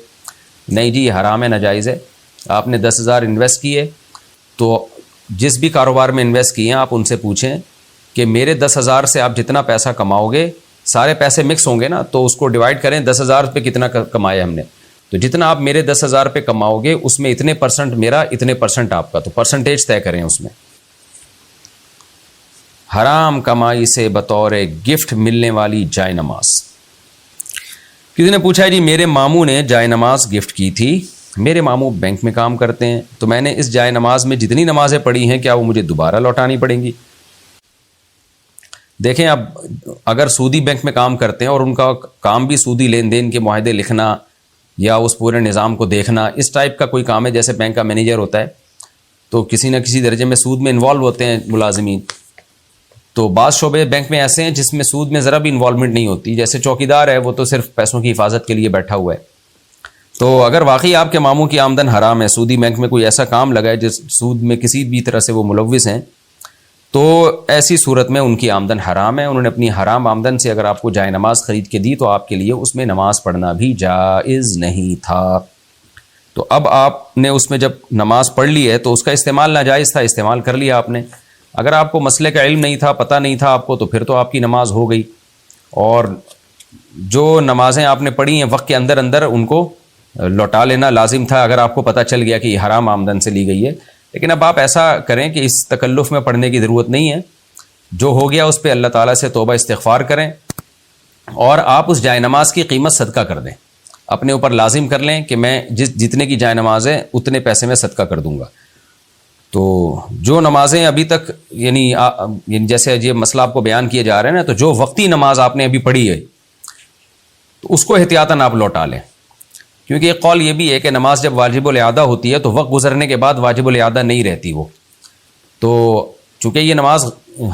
نہیں جی، یہ حرام ہے، ناجائز ہے. آپ نے 10,000 انویسٹ کیے تو جس بھی کاروبار میں انویسٹ کیے ہیں آپ ان سے پوچھیں کہ میرے 10,000 سے آپ جتنا پیسہ کماؤ گے، سارے پیسے مکس ہوں گے نا، تو اس کو ڈیوائڈ کریں 10,000 پہ کتنا کمایا ہم نے. تو جتنا آپ میرے 10,000 روپے کماؤ گے اس میں اتنے پرسنٹ میرا, اتنے پرسنٹ آپ کا, تو پرسنٹیج طے کریں اس میں. حرام کمائی سے بطور گفٹ ملنے والی جائے نماز. کسی نے پوچھا ہے جی میرے ماموں نے جائے نماز گفٹ کی تھی, میرے ماموں بینک میں کام کرتے ہیں, تو میں نے اس جائے نماز میں جتنی نمازیں پڑھی ہیں کیا وہ مجھے دوبارہ لوٹانی پڑیں گی؟ دیکھیں, اب اگر سودی بینک میں کام کرتے ہیں اور ان کا کام بھی سودی لین دین کے معاہدے لکھنا یا اس پورے نظام کو دیکھنا, اس ٹائپ کا کوئی کام ہے جیسے بینک کا مینیجر ہوتا ہے, تو کسی نہ کسی درجے میں سود میں انوالو ہوتے ہیں ملازمین. تو بعض شعبے بینک میں ایسے ہیں جس میں سود میں ذرا بھی انوالومنٹ نہیں ہوتی, جیسے چوکیدار ہے وہ تو صرف پیسوں کی حفاظت کے لیے بیٹھا ہوا ہے. تو اگر واقعی آپ کے ماموں کی آمدن حرام ہے, سودی بینک میں کوئی ایسا کام لگا ہے جس سود میں کسی بھی طرح سے وہ ملوث ہیں, تو ایسی صورت میں ان کی آمدن حرام ہے. انہوں نے اپنی حرام آمدن سے اگر آپ کو جائے نماز خرید کے دی تو آپ کے لیے اس میں نماز پڑھنا بھی جائز نہیں تھا. تو اب آپ نے اس میں جب نماز پڑھ لی ہے تو اس کا استعمال ناجائز تھا, استعمال کر لیا آپ نے. اگر آپ کو مسئلے کا علم نہیں تھا, پتہ نہیں تھا آپ کو, تو پھر تو آپ کی نماز ہو گئی. اور جو نمازیں آپ نے پڑھی ہیں وقت کے اندر اندر ان کو لوٹا لینا لازم تھا اگر آپ کو پتہ چل گیا کہ یہ حرام آمدن سے لی گئی ہے. لیکن اب آپ ایسا کریں کہ اس تکلف میں پڑھنے کی ضرورت نہیں ہے, جو ہو گیا اس پہ اللہ تعالیٰ سے توبہ استغفار کریں اور آپ اس جائے نماز کی قیمت صدقہ کر دیں. اپنے اوپر لازم کر لیں کہ میں جتنے کی جائے نماز ہے اتنے پیسے میں صدقہ کر دوں گا. تو جو نمازیں ابھی تک یعنی جیسے یہ مسئلہ آپ کو بیان کیے جا رہے ہیں نا, تو جو وقتی نماز آپ نے ابھی پڑھی ہے تو اس کو احتیاطاً آپ لوٹا لیں. کیونکہ ایک قول یہ بھی ہے کہ نماز جب واجب الاعادہ ہوتی ہے تو وقت گزرنے کے بعد واجب الاعادہ نہیں رہتی وہ. تو چونکہ یہ نماز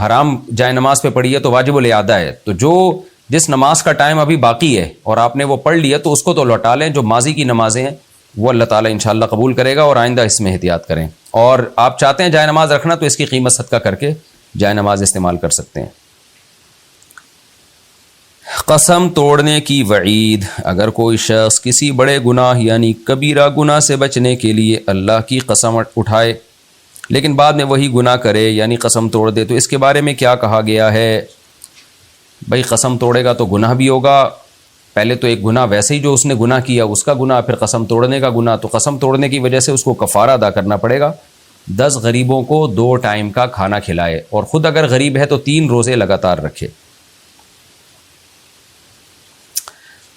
حرام جائے نماز پہ پڑھی ہے تو واجب الاعادہ ہے, تو جس نماز کا ٹائم ابھی باقی ہے اور آپ نے وہ پڑھ لیا تو اس کو تو لوٹا لیں. جو ماضی کی نمازیں ہیں وہ اللہ تعالیٰ انشاءاللہ قبول کرے گا, اور آئندہ اس میں احتیاط کریں. اور آپ چاہتے ہیں جائے نماز رکھنا تو اس کی قیمت صدقہ کر کے جائے نماز استعمال کر سکتے ہیں. قسم توڑنے کی وعید. اگر کوئی شخص کسی بڑے گناہ یعنی کبیرہ گناہ سے بچنے کے لیے اللہ کی قسم اٹھائے لیکن بعد میں وہی گناہ کرے یعنی قسم توڑ دے, تو اس کے بارے میں کیا کہا گیا ہے؟ بھائی قسم توڑے گا تو گناہ بھی ہوگا. پہلے تو ایک گناہ ویسے ہی جو اس نے گناہ کیا اس کا گناہ, پھر قسم توڑنے کا گناہ. تو قسم توڑنے کی وجہ سے اس کو کفارہ ادا کرنا پڑے گا. 10 غریبوں کو 2 ٹائم کا کھانا کھلائے, اور خود اگر غریب ہے تو 3 روزے لگاتار رکھے.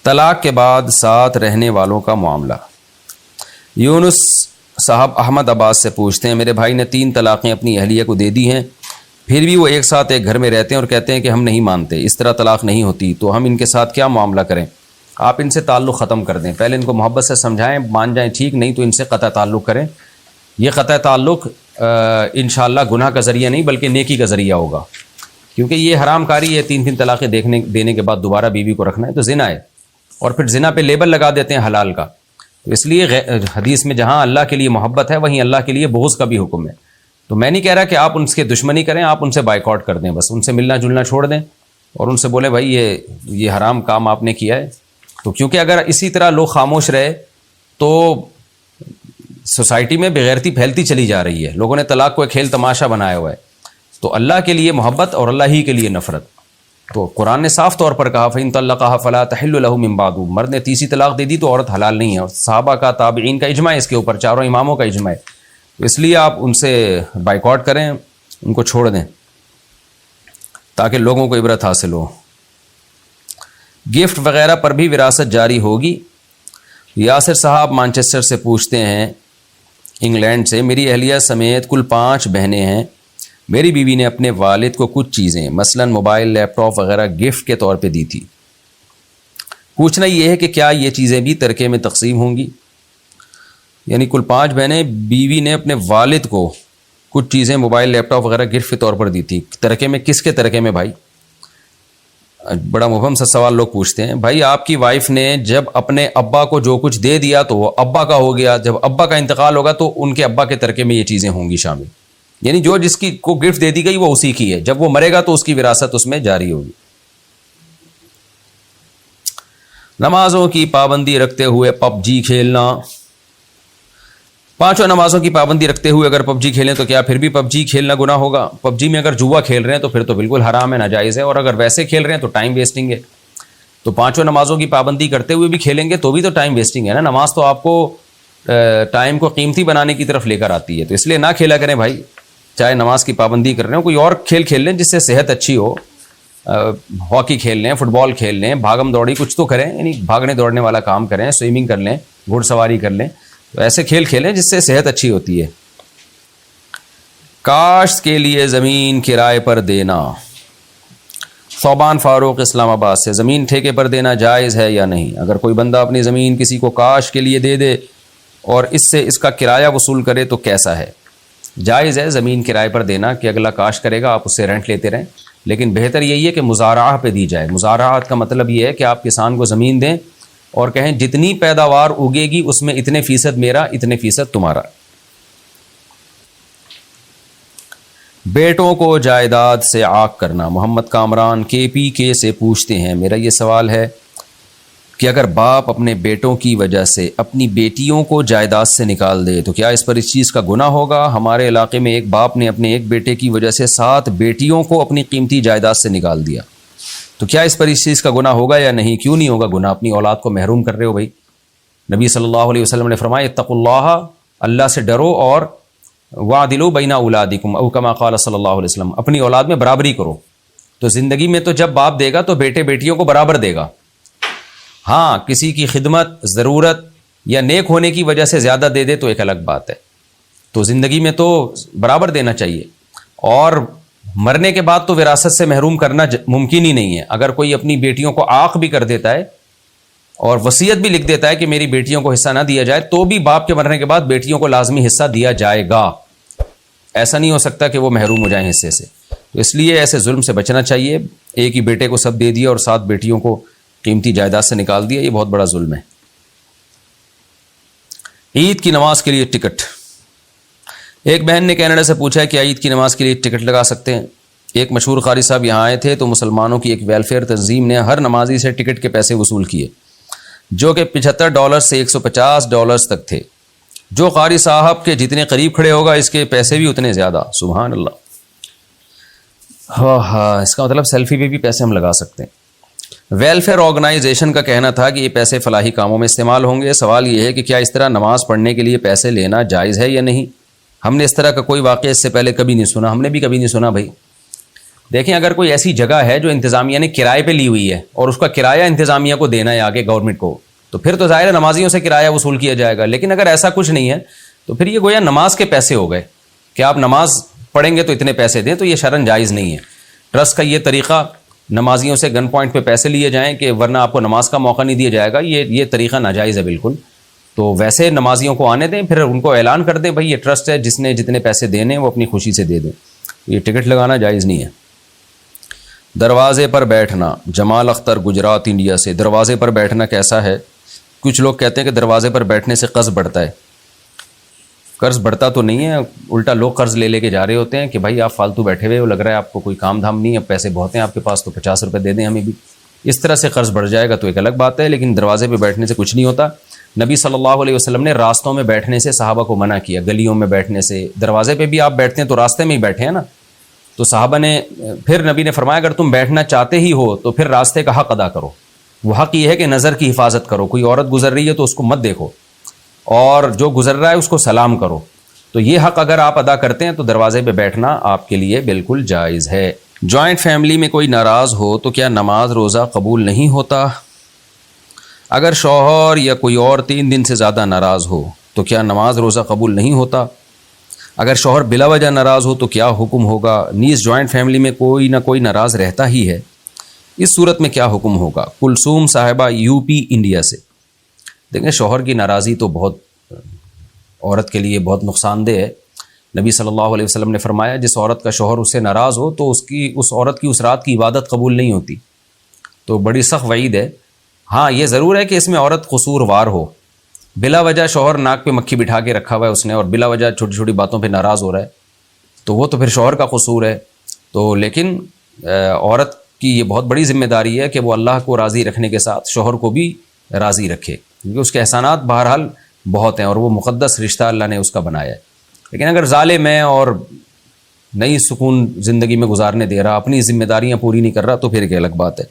طلاق کے بعد ساتھ رہنے والوں کا معاملہ. یونس صاحب احمد عباس سے پوچھتے ہیں, میرے بھائی نے 3 طلاقیں اپنی اہلیہ کو دے دی ہیں, پھر بھی وہ ایک ساتھ ایک گھر میں رہتے ہیں اور کہتے ہیں کہ ہم نہیں مانتے, اس طرح طلاق نہیں ہوتی, تو ہم ان کے ساتھ کیا معاملہ کریں؟ آپ ان سے تعلق ختم کر دیں. پہلے ان کو محبت سے سمجھائیں, مان جائیں ٹھیک, نہیں تو ان سے قطع تعلق کریں. یہ قطع تعلق انشاءاللہ گناہ کا ذریعہ نہیں بلکہ نیکی کا ذریعہ ہوگا, کیونکہ یہ حرام کاری ہے. 3 طلاقیں دینے کے بعد دوبارہ بیوی کو رکھنا ہے تو زنا ہے, اور پھر زنا پہ لیبل لگا دیتے ہیں حلال کا. تو اس لیے حدیث میں جہاں اللہ کے لیے محبت ہے وہیں اللہ کے لیے بغض کا بھی حکم ہے. تو میں نہیں کہہ رہا کہ آپ ان کے دشمنی کریں, آپ ان سے بائیکاٹ کر دیں, بس ان سے ملنا جلنا چھوڑ دیں اور ان سے بولیں بھائی یہ حرام کام آپ نے کیا ہے. تو کیونکہ اگر اسی طرح لوگ خاموش رہے تو سوسائٹی میں بےغیرتی پھیلتی چلی جا رہی ہے. لوگوں نے طلاق کو ایک کھیل تماشا بنایا ہوا ہے. تو اللہ کے لیے محبت اور اللہ ہی کے لیے نفرت. تو قرآن نے صاف طور پر کہا فَإِن طَلَّقَهَا فَلَا تَحِلُّ لَهُ مِن بَعْدُ. مرد نے تیسری طلاق دے دی تو عورت حلال نہیں ہے, اور صحابہ کا تابعین کا اجماع ہے اس کے اوپر, چاروں اماموں کا اجماع ہے. تو اس لیے آپ ان سے بائیکاٹ کریں, ان کو چھوڑ دیں تاکہ لوگوں کو عبرت حاصل ہو. گفٹ وغیرہ پر بھی وراثت جاری ہوگی. یاسر صاحب مانچسٹر سے پوچھتے ہیں, انگلینڈ سے, میری اہلیہ سمیت کل 5 بہنیں ہیں. میری بیوی نے اپنے والد کو کچھ چیزیں مثلا موبائل, لیپ ٹاپ وغیرہ گفٹ کے طور پہ دی تھی. پوچھنا یہ ہے کہ کیا یہ چیزیں بھی ترکے میں تقسیم ہوں گی؟ یعنی کل 5 بہنیں, بیوی نے اپنے والد کو کچھ چیزیں موبائل, لیپ ٹاپ وغیرہ گفٹ کے طور پر دی تھی. ترکے میں کس کے ترکے میں بھائی؟ بڑا مبہم سا سوال لوگ پوچھتے ہیں. بھائی آپ کی وائف نے جب اپنے ابا کو جو کچھ دے دیا تو وہ ابا کا ہو گیا, جب ابا کا انتقال ہوگا تو ان کے ابا کے ترکے میں یہ چیزیں ہوں گی شامل. یعنی جو جس کی کو گفٹ دے دی گئی وہ اسی کی ہے, جب وہ مرے گا تو اس کی وراثت اس میں جاری ہوگی. نمازوں کی پابندی رکھتے ہوئے پب جی کھیلنا. 5 نمازوں کی پابندی رکھتے ہوئے اگر پب جی کھیلیں تو کیا پھر بھی پب جی کھیلنا گناہ ہوگا؟ پب جی میں اگر جوا کھیل رہے ہیں تو پھر تو بالکل حرام ہے, ناجائز ہے, اور اگر ویسے کھیل رہے ہیں تو ٹائم ویسٹنگ ہے. تو پانچوں نمازوں کی پابندی کرتے ہوئے بھی کھیلیں گے تو بھی تو ٹائم ویسٹنگ ہے نا. نماز تو آپ کو ٹائم کو قیمتی بنانے کی طرف لے کر آتی ہے, تو اس لیے نہ کھیلا کریں بھائی. چاہے نماز کی پابندی کر رہے ہوں, کوئی اور کھیل کھیل لیں جس سے صحت اچھی ہو. ہاکی کھیل لیں, فٹ بال کھیل لیں, بھاگم دوڑی کچھ تو کریں, یعنی بھاگنے دوڑنے والا کام کریں, سوئمنگ کر لیں, گھوڑ سواری کر لیں. تو ایسے کھیل کھیلیں جس سے صحت اچھی ہوتی ہے. کاشت کے لیے زمین کرائے پر دینا. صوبان فاروق اسلام آباد سے, زمین ٹھیکے پر دینا جائز ہے یا نہیں؟ اگر کوئی بندہ اپنی زمین کسی کو کاشت کے لیے دے دے اور اس سے اس کا کرایہ وصول کرے تو کیسا ہے؟ جائز ہے زمین کرائے پر دینا, کہ اگلا کاشت کرے گا آپ اس سے رینٹ لیتے رہیں, لیکن بہتر یہی ہے کہ مزارعہ پہ دی جائے. مزارعات کا مطلب یہ ہے کہ آپ کسان کو زمین دیں اور کہیں جتنی پیداوار اگے گی اس میں اتنے فیصد میرا, اتنے فیصد تمہارا. بیٹوں کو جائیداد سے عاق کرنا. محمد کامران KPK سے پوچھتے ہیں, میرا یہ سوال ہے کہ اگر باپ اپنے بیٹوں کی وجہ سے اپنی بیٹیوں کو جائیداد سے نکال دے تو کیا اس پر اس چیز کا گناہ ہوگا؟ ہمارے علاقے میں ایک باپ نے اپنے ایک بیٹے کی وجہ سے 7 بیٹیوں کو اپنی قیمتی جائیداد سے نکال دیا, تو کیا اس پر اس چیز کا گناہ ہوگا یا نہیں؟ کیوں نہیں ہوگا گناہ, اپنی اولاد کو محروم کر رہے ہو بھائی. نبی صلی اللہ علیہ وسلم نے فرمایا اتقوا اللہ, اللہ سے ڈرو, اور وعدلوا بین اولادکم او کما قال صلی اللہ علیہ وسلم, اپنی اولاد میں برابری کرو. تو زندگی میں تو جب باپ دے گا تو بیٹے بیٹیوں کو برابر دے گا. ہاں کسی کی خدمت, ضرورت یا نیک ہونے کی وجہ سے زیادہ دے دے تو ایک الگ بات ہے. تو زندگی میں تو برابر دینا چاہیے, اور مرنے کے بعد تو وراثت سے محروم کرنا ممکن ہی نہیں ہے. اگر کوئی اپنی بیٹیوں کو عاق بھی کر دیتا ہے اور وصیت بھی لکھ دیتا ہے کہ میری بیٹیوں کو حصہ نہ دیا جائے, تو بھی باپ کے مرنے کے بعد بیٹیوں کو لازمی حصہ دیا جائے گا. ایسا نہیں ہو سکتا کہ وہ محروم ہو جائیں حصے سے. تو اس لیے ایسے ظلم سے بچنا چاہیے. ایک ہی بیٹے کو سب دے دیا اور 7 بیٹیوں کو قیمتی جائیداد سے نکال دیا, یہ بہت بڑا ظلم ہے. عید کی نماز کے لیے ٹکٹ. ایک بہن نے کینیڈا سے پوچھا ہے کہ عید کی نماز کے لیے ٹکٹ لگا سکتے ہیں؟ ایک مشہور قاری صاحب یہاں آئے تھے تو مسلمانوں کی ایک ویلفیئر تنظیم نے ہر نمازی سے ٹکٹ کے پیسے وصول کیے, جو کہ $75 سے $150 تک تھے. جو قاری صاحب کے جتنے قریب کھڑے ہوگا اس کے پیسے بھی اتنے زیادہ. سبحان اللہ. ہاں اس کا مطلب سیلفی پہ بھی پیسے ہم لگا سکتے ہیں. ویلفیئر آرگنائزیشن کا کہنا تھا کہ یہ پیسے فلاحی کاموں میں استعمال ہوں گے. سوال یہ ہے کہ کیا اس طرح نماز پڑھنے کے لیے پیسے لینا جائز ہے یا نہیں؟ ہم نے اس طرح کا کوئی واقعہ اس سے پہلے کبھی نہیں سنا. ہم نے بھی کبھی نہیں سنا بھائی. دیکھیں, اگر کوئی ایسی جگہ ہے جو انتظامیہ نے کرائے پہ لی ہوئی ہے اور اس کا کرایہ انتظامیہ کو دینا ہے آگے گورنمنٹ کو, تو پھر تو ظاہر ہے نمازیوں سے کرایہ وصول کیا جائے گا. لیکن اگر ایسا کچھ نہیں ہے تو پھر یہ گویا نماز کے پیسے ہو گئے کہ آپ نماز پڑھیں گے تو اتنے پیسے دیں, تو یہ شرعاً جائز نہیں ہے. ٹرسٹ کا یہ طریقہ نمازیوں سے گن پوائنٹ پہ پیسے لیے جائیں کہ ورنہ آپ کو نماز کا موقع نہیں دیا جائے گا, یہ طریقہ ناجائز ہے بالکل. تو ویسے نمازیوں کو آنے دیں, پھر ان کو اعلان کر دیں بھائی یہ ٹرسٹ ہے, جس نے جتنے پیسے دینے وہ اپنی خوشی سے دے دیں. یہ ٹکٹ لگانا جائز نہیں ہے. دروازے پر بیٹھنا. جمال اختر گجرات انڈیا سے, دروازے پر بیٹھنا کیسا ہے؟ کچھ لوگ کہتے ہیں کہ دروازے پر بیٹھنے سے قرض بڑھتا ہے. قرض بڑھتا تو نہیں ہے, الٹا لوگ قرض لے کے جا رہے ہوتے ہیں کہ بھائی آپ فالتو بیٹھے ہوئے ہو, لگ رہا ہے آپ کو کوئی کام دھام نہیں ہے, پیسے بہت ہیں آپ کے پاس تو $50 دے دیں ہمیں بھی. اس طرح سے قرض بڑھ جائے گا تو ایک الگ بات ہے, لیکن دروازے پہ بیٹھنے سے کچھ نہیں ہوتا. نبی صلی اللہ علیہ وسلم نے راستوں میں بیٹھنے سے صحابہ کو منع کیا, گلیوں میں بیٹھنے سے. دروازے پہ بھی آپ بیٹھتے ہیں تو راستے میں ہی بیٹھے ہیں نا, تو صحابہ نے پھر نبی نے فرمایا اگر تم بیٹھنا چاہتے ہی ہو تو پھر راستے کا حق ادا کرو. وہ حق یہ ہے کہ نظر کی حفاظت کرو. کوئی عورت گزر رہی ہے تو اس کو مت دیکھو, اور جو گزر رہا ہے اس کو سلام کرو. تو یہ حق اگر آپ ادا کرتے ہیں تو دروازے پہ بیٹھنا آپ کے لیے بالکل جائز ہے. جوائنٹ فیملی میں کوئی ناراض ہو تو کیا نماز روزہ قبول نہیں ہوتا؟ اگر شوہر یا کوئی اور 3 دن سے زیادہ ناراض ہو تو کیا نماز روزہ قبول نہیں ہوتا؟ اگر شوہر بلا وجہ ناراض ہو تو کیا حکم ہوگا؟ نیز جوائنٹ فیملی میں کوئی نہ کوئی ناراض رہتا ہی ہے, اس صورت میں کیا حکم ہوگا؟ کلثوم صاحبہ UP انڈیا سے. دیکھیں, شوہر کی ناراضی تو بہت عورت کے لیے بہت نقصان دہ ہے. نبی صلی اللہ علیہ وسلم نے فرمایا جس عورت کا شوہر اس سے ناراض ہو تو اس عورت کی اس رات کی عبادت قبول نہیں ہوتی. تو بڑی سخت وعید ہے. ہاں یہ ضرور ہے کہ اس میں عورت قصوروار ہو. بلا وجہ شوہر ناک پہ مکھی بٹھا کے رکھا ہوا ہے اس نے, اور بلا وجہ چھوٹی چھوٹی باتوں پہ ناراض ہو رہا ہے, تو وہ تو پھر شوہر کا قصور ہے. تو لیکن عورت کی یہ بہت بڑی ذمہ داری ہے کہ وہ اللہ کو راضی رکھنے کے ساتھ شوہر کو بھی راضی رکھے, کیونکہ اس کے احسانات بہرحال بہت ہیں اور وہ مقدس رشتہ اللہ نے اس کا بنایا ہے. لیکن اگر ظالم ہے اور نہیں سکون زندگی میں گزارنے دے رہا, اپنی ذمہ داریاں پوری نہیں کر رہا, تو پھر ایک الگ بات ہے.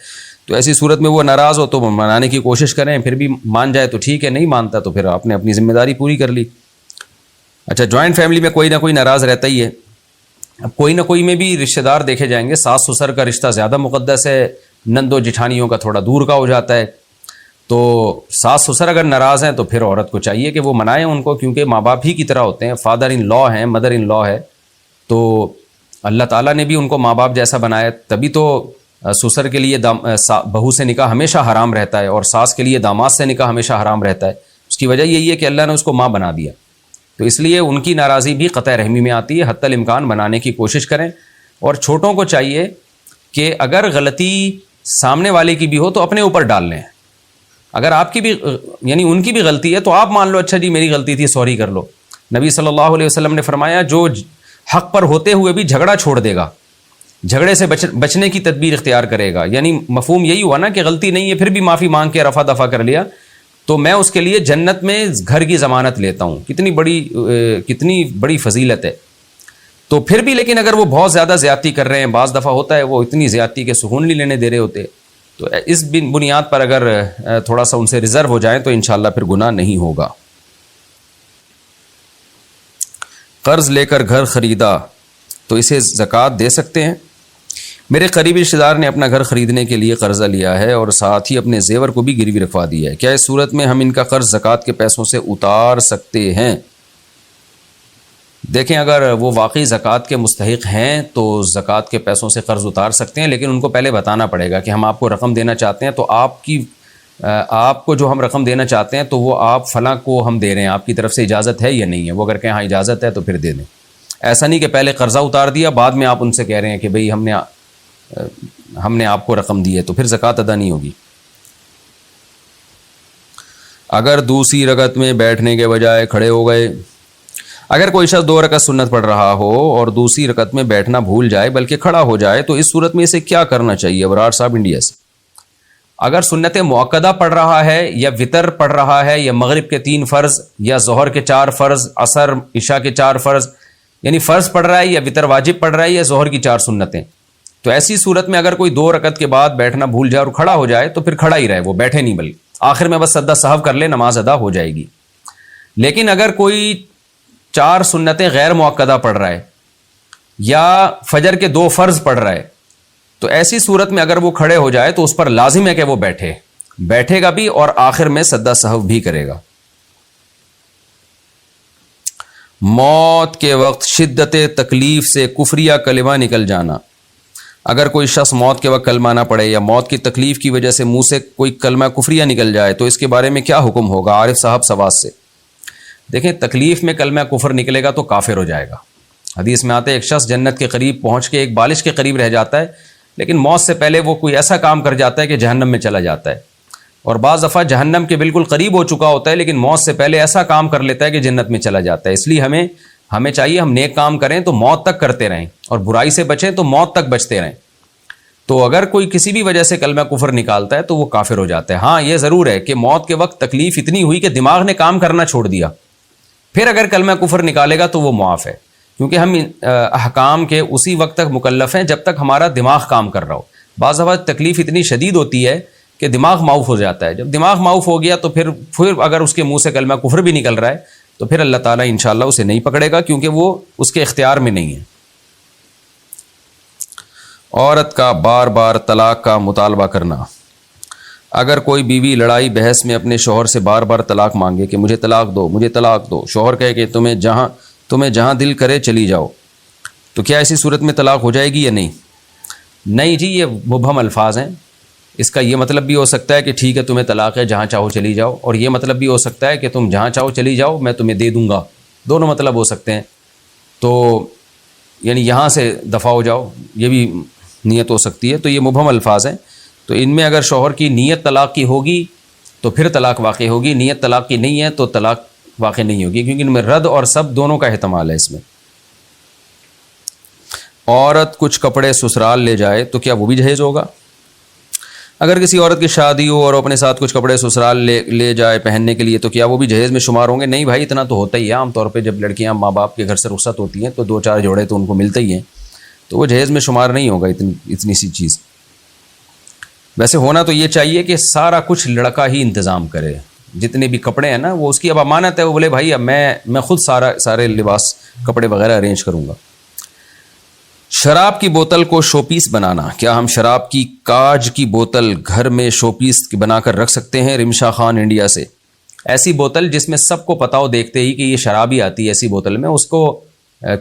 تو ایسی صورت میں وہ ناراض ہو تو منانے کی کوشش کریں، پھر بھی مان جائے تو ٹھیک ہے، نہیں مانتا تو پھر آپ نے اپنی ذمہ داری پوری کر لی۔ اچھا، جوائنٹ فیملی میں کوئی نہ کوئی ناراض رہتا ہی ہے۔ اب کوئی نہ کوئی میں بھی رشتہ دار دیکھے جائیں گے، ساس سسر کا رشتہ زیادہ مقدس ہے، نند و جٹھانیوں کا تھوڑا دور کا ہو جاتا ہے۔ تو ساس سسر اگر ناراض ہیں تو پھر عورت کو چاہیے کہ وہ منائیں ان کو، کیونکہ ماں باپ ہی کی طرح ہوتے ہیں، فادر ان لا ہیں، مدر ان لا ہے۔ تو اللہ تعالیٰ نے بھی ان کو ماں باپ جیسا بنایا، تبھی تو سسر کے لیے بہو سے نکاح ہمیشہ حرام رہتا ہے، اور ساس کے لیے داماد سے نکاح ہمیشہ حرام رہتا ہے۔ اس کی وجہ یہی ہے کہ اللہ نے اس کو ماں بنا دیا، تو اس لیے ان کی ناراضی بھی قطع رحمی میں آتی ہے۔ حتی الامکان بنانے کی کوشش کریں، اور چھوٹوں کو چاہیے کہ اگر غلطی سامنے والے کی بھی ہو تو اپنے اوپر ڈال لیں۔ اگر آپ کی بھی یعنی ان کی بھی غلطی ہے تو آپ مان لو، اچھا جی میری غلطی تھی، سوری کر لو۔ نبی صلی اللہ علیہ وسلم نے فرمایا جو حق پر ہوتے ہوئے بھی جھگڑا چھوڑ دے گا، جھگڑے سے بچنے کی تدبیر اختیار کرے گا، یعنی مفہوم یہی ہوا نا کہ غلطی نہیں ہے پھر بھی معافی مانگ کے رفع دفع کر لیا، تو میں اس کے لیے جنت میں گھر کی ضمانت لیتا ہوں۔ کتنی بڑی فضیلت ہے۔ تو پھر بھی لیکن اگر وہ بہت زیادہ زیادتی کر رہے ہیں، بعض دفعہ ہوتا ہے وہ اتنی زیادتی کے سکون نہیں لینے دے رہے ہوتے، تو اس بنیاد پر اگر تھوڑا سا ان سے ریزرو ہو جائیں تو انشاءاللہ پھر گناہ نہیں ہوگا۔ قرض لے کر گھر خریدا تو اسے زکوٰۃ دے سکتے ہیں؟ میرے قریبی رشتہ دار نے اپنا گھر خریدنے کے لیے قرضہ لیا ہے اور ساتھ ہی اپنے زیور کو بھی گروی رکھوا دیا ہے، کیا اس صورت میں ہم ان کا قرض زکوٰۃ کے پیسوں سے اتار سکتے ہیں؟ دیکھیں، اگر وہ واقعی زکوٰۃ کے مستحق ہیں تو زکوٰۃ کے پیسوں سے قرض اتار سکتے ہیں، لیکن ان کو پہلے بتانا پڑے گا کہ ہم آپ کو رقم دینا چاہتے ہیں، تو آپ کو جو ہم رقم دینا چاہتے ہیں تو وہ آپ فلاں کو ہم دے رہے ہیں، آپ کی طرف سے اجازت ہے یا نہیں ہے؟ وہ اگر کہیں ہاں اجازت ہے تو پھر دے دیں۔ ایسا نہیں کہ پہلے قرضہ اتار دیا، بعد میں آپ ان سے کہہ رہے ہیں کہ بھئی ہم نے آپ کو رقم دی ہے، تو پھر زکوٰۃ ادا نہیں ہوگی۔ اگر دوسری رکعت میں بیٹھنے کے بجائے کھڑے ہو گئے، اگر کوئی شخص 2 رکعت سنت پڑھ رہا ہو اور دوسری رکعت میں بیٹھنا بھول جائے بلکہ کھڑا ہو جائے تو اس صورت میں اسے کیا کرنا چاہیے؟ ابرار صاحب انڈیا سے۔ اگر سنت مؤکدہ پڑھ رہا ہے یا وطر پڑھ رہا ہے یا مغرب کے 3 فرض یا ظہر کے 4 فرض، عصر عشاء کے 4 فرض، یعنی فرض پڑھ رہا ہے یا وطر واجب پڑھ رہا ہے یا ظہر کی 4 سنتیں، تو ایسی صورت میں اگر کوئی 2 رکعت کے بعد بیٹھنا بھول جائے اور کھڑا ہو جائے تو پھر کھڑا ہی رہے، وہ بیٹھے نہیں، بلکہ آخر میں بس سجدہ سہو کر لے، نماز ادا ہو جائے گی۔ لیکن اگر کوئی 4 سنتیں غیر مؤکدہ پڑھ رہا ہے یا فجر کے 2 فرض پڑھ رہا ہے تو ایسی صورت میں اگر وہ کھڑے ہو جائے تو اس پر لازم ہے کہ وہ بیٹھے گا بھی اور آخر میں سجدہ سہو بھی کرے گا۔ موت کے وقت شدت تکلیف سے کفریہ کلمہ نکل جانا، اگر کوئی شخص موت کے وقت کلمہ نہ پڑھے یا موت کی تکلیف کی وجہ سے منہ سے کوئی کلمہ کفریہ نکل جائے تو اس کے بارے میں کیا حکم ہوگا؟ عارف صاحب سواس سے۔ دیکھیں، تکلیف میں کلمہ کفر نکلے گا تو کافر ہو جائے گا۔ حدیث میں آتا ہے ایک شخص جنت کے قریب پہنچ کے ایک بالش کے قریب رہ جاتا ہے، لیکن موت سے پہلے وہ کوئی ایسا کام کر جاتا ہے کہ جہنم میں چلا جاتا ہے، اور بعض دفعہ جہنم کے بالکل قریب ہو چکا ہوتا ہے لیکن موت سے پہلے ایسا کام کر لیتا ہے کہ جنت میں چلا جاتا ہے۔ اس لیے ہمیں چاہیے ہم نیک کام کریں تو موت تک کرتے رہیں، اور برائی سے بچیں تو موت تک بچتے رہیں۔ تو اگر کوئی کسی بھی وجہ سے کلمہ کفر نکالتا ہے تو وہ کافر ہو جاتا ہے۔ ہاں، یہ ضرور ہے کہ موت کے وقت تکلیف اتنی ہوئی کہ دماغ نے کام کرنا چھوڑ دیا، پھر اگر کلمہ کفر نکالے گا تو وہ معاف ہے، کیونکہ ہم احکام کے اسی وقت تک مکلف ہیں جب تک ہمارا دماغ کام کر رہا ہو۔ بعض دفعہ تکلیف اتنی شدید ہوتی ہے کہ دماغ معاف ہو جاتا ہے، جب دماغ معاف ہو گیا تو پھر اگر اس کے منہ سے کلمہ کفر بھی نکل رہا ہے تو پھر اللہ تعالیٰ انشاءاللہ اسے نہیں پکڑے گا، کیونکہ وہ اس کے اختیار میں نہیں ہے۔ عورت کا بار بار طلاق کا مطالبہ کرنا، اگر کوئی بیوی لڑائی بحث میں اپنے شوہر سے بار بار طلاق مانگے کہ مجھے طلاق دو، مجھے طلاق دو، شوہر کہے کہ تمہیں جہاں دل کرے چلی جاؤ، تو کیا ایسی صورت میں طلاق ہو جائے گی یا نہیں؟ نہیں جی، یہ مبہم الفاظ ہیں۔ اس کا یہ مطلب بھی ہو سکتا ہے کہ ٹھیک ہے تمہیں طلاق ہے، جہاں چاہو چلی جاؤ، اور یہ مطلب بھی ہو سکتا ہے کہ تم جہاں چاہو چلی جاؤ، میں تمہیں دے دوں گا، دونوں مطلب ہو سکتے ہیں۔ تو یعنی یہاں سے دفع ہو جاؤ، یہ بھی نیت ہو سکتی ہے۔ تو یہ مبہم الفاظ ہیں، تو ان میں اگر شوہر کی نیت طلاق کی ہوگی تو پھر طلاق واقع ہوگی، نیت طلاق کی نہیں ہے تو طلاق واقع نہیں ہوگی، کیونکہ ان میں رد اور سب دونوں کا احتمال ہے۔ اس میں عورت کچھ کپڑے سسرال لے جائے تو کیا وہ بھی جہیز ہوگا؟ اگر کسی عورت کی شادی ہو اور اپنے ساتھ کچھ کپڑے سسرال لے جائے پہننے کے لیے تو کیا وہ بھی جہیز میں شمار ہوں گے؟ نہیں بھائی، اتنا تو ہوتا ہی ہے۔ عام طور پہ جب لڑکیاں ماں باپ کے گھر سے رخصت ہوتی ہیں تو 2-4 جوڑے تو ان کو ملتے ہی ہیں، تو وہ جہیز میں شمار نہیں ہوگا اتنی سی چیز۔ ویسے ہونا تو یہ چاہیے کہ سارا کچھ لڑکا ہی انتظام کرے، جتنے بھی کپڑے ہیں نا وہ اس کی اب امانت ہے، وہ بولے بھائی اب میں خود سارے لباس کپڑے وغیرہ ارینج کروں گا۔ شراب کی بوتل کو شو پیس بنانا، کیا ہم شراب کی کاج کی بوتل گھر میں شو پیس بنا کر رکھ سکتے ہیں؟ رمشا خان انڈیا سے۔ ایسی بوتل جس میں سب کو پتہ ہو دیکھتے ہی کہ یہ شراب ہی آتی ہے ایسی بوتل میں، اس کو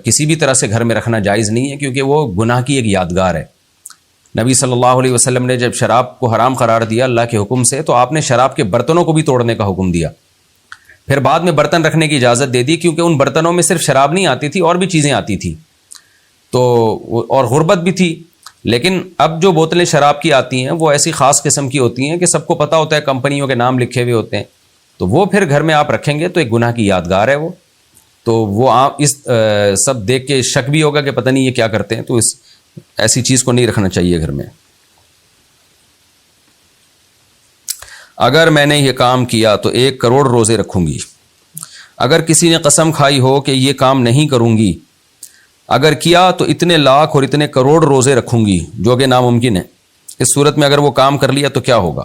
کسی بھی طرح سے گھر میں رکھنا جائز نہیں ہے، کیونکہ وہ گناہ کی ایک یادگار ہے۔ نبی صلی اللہ علیہ وسلم نے جب شراب کو حرام قرار دیا اللہ کے حکم سے، تو آپ نے شراب کے برتنوں کو بھی توڑنے کا حکم دیا، پھر بعد میں برتن رکھنے کی اجازت دے دی، کیونکہ ان برتنوں میں صرف شراب نہیں آتی تھی اور بھی چیزیں آتی تھیں، تو اور غربت بھی تھی۔ لیکن اب جو بوتلیں شراب کی آتی ہیں وہ ایسی خاص قسم کی ہوتی ہیں کہ سب کو پتہ ہوتا ہے، کمپنیوں کے نام لکھے ہوئے ہوتے ہیں، تو وہ پھر گھر میں آپ رکھیں گے تو ایک گناہ کی یادگار ہے وہ، تو وہ آپ اس سب دیکھ کے شک بھی ہوگا کہ پتہ نہیں یہ کیا کرتے ہیں، تو ایسی چیز کو نہیں رکھنا چاہیے گھر میں۔ اگر میں نے یہ کام کیا تو 1 کروڑ روزے رکھوں گی۔ اگر کسی نے قسم کھائی ہو کہ یہ کام نہیں کروں گی، اگر کیا تو اتنے لاکھ اور اتنے کروڑ روزے رکھوں گی، جو کہ ناممکن ہے۔ اس صورت میں اگر وہ کام کر لیا تو کیا ہوگا؟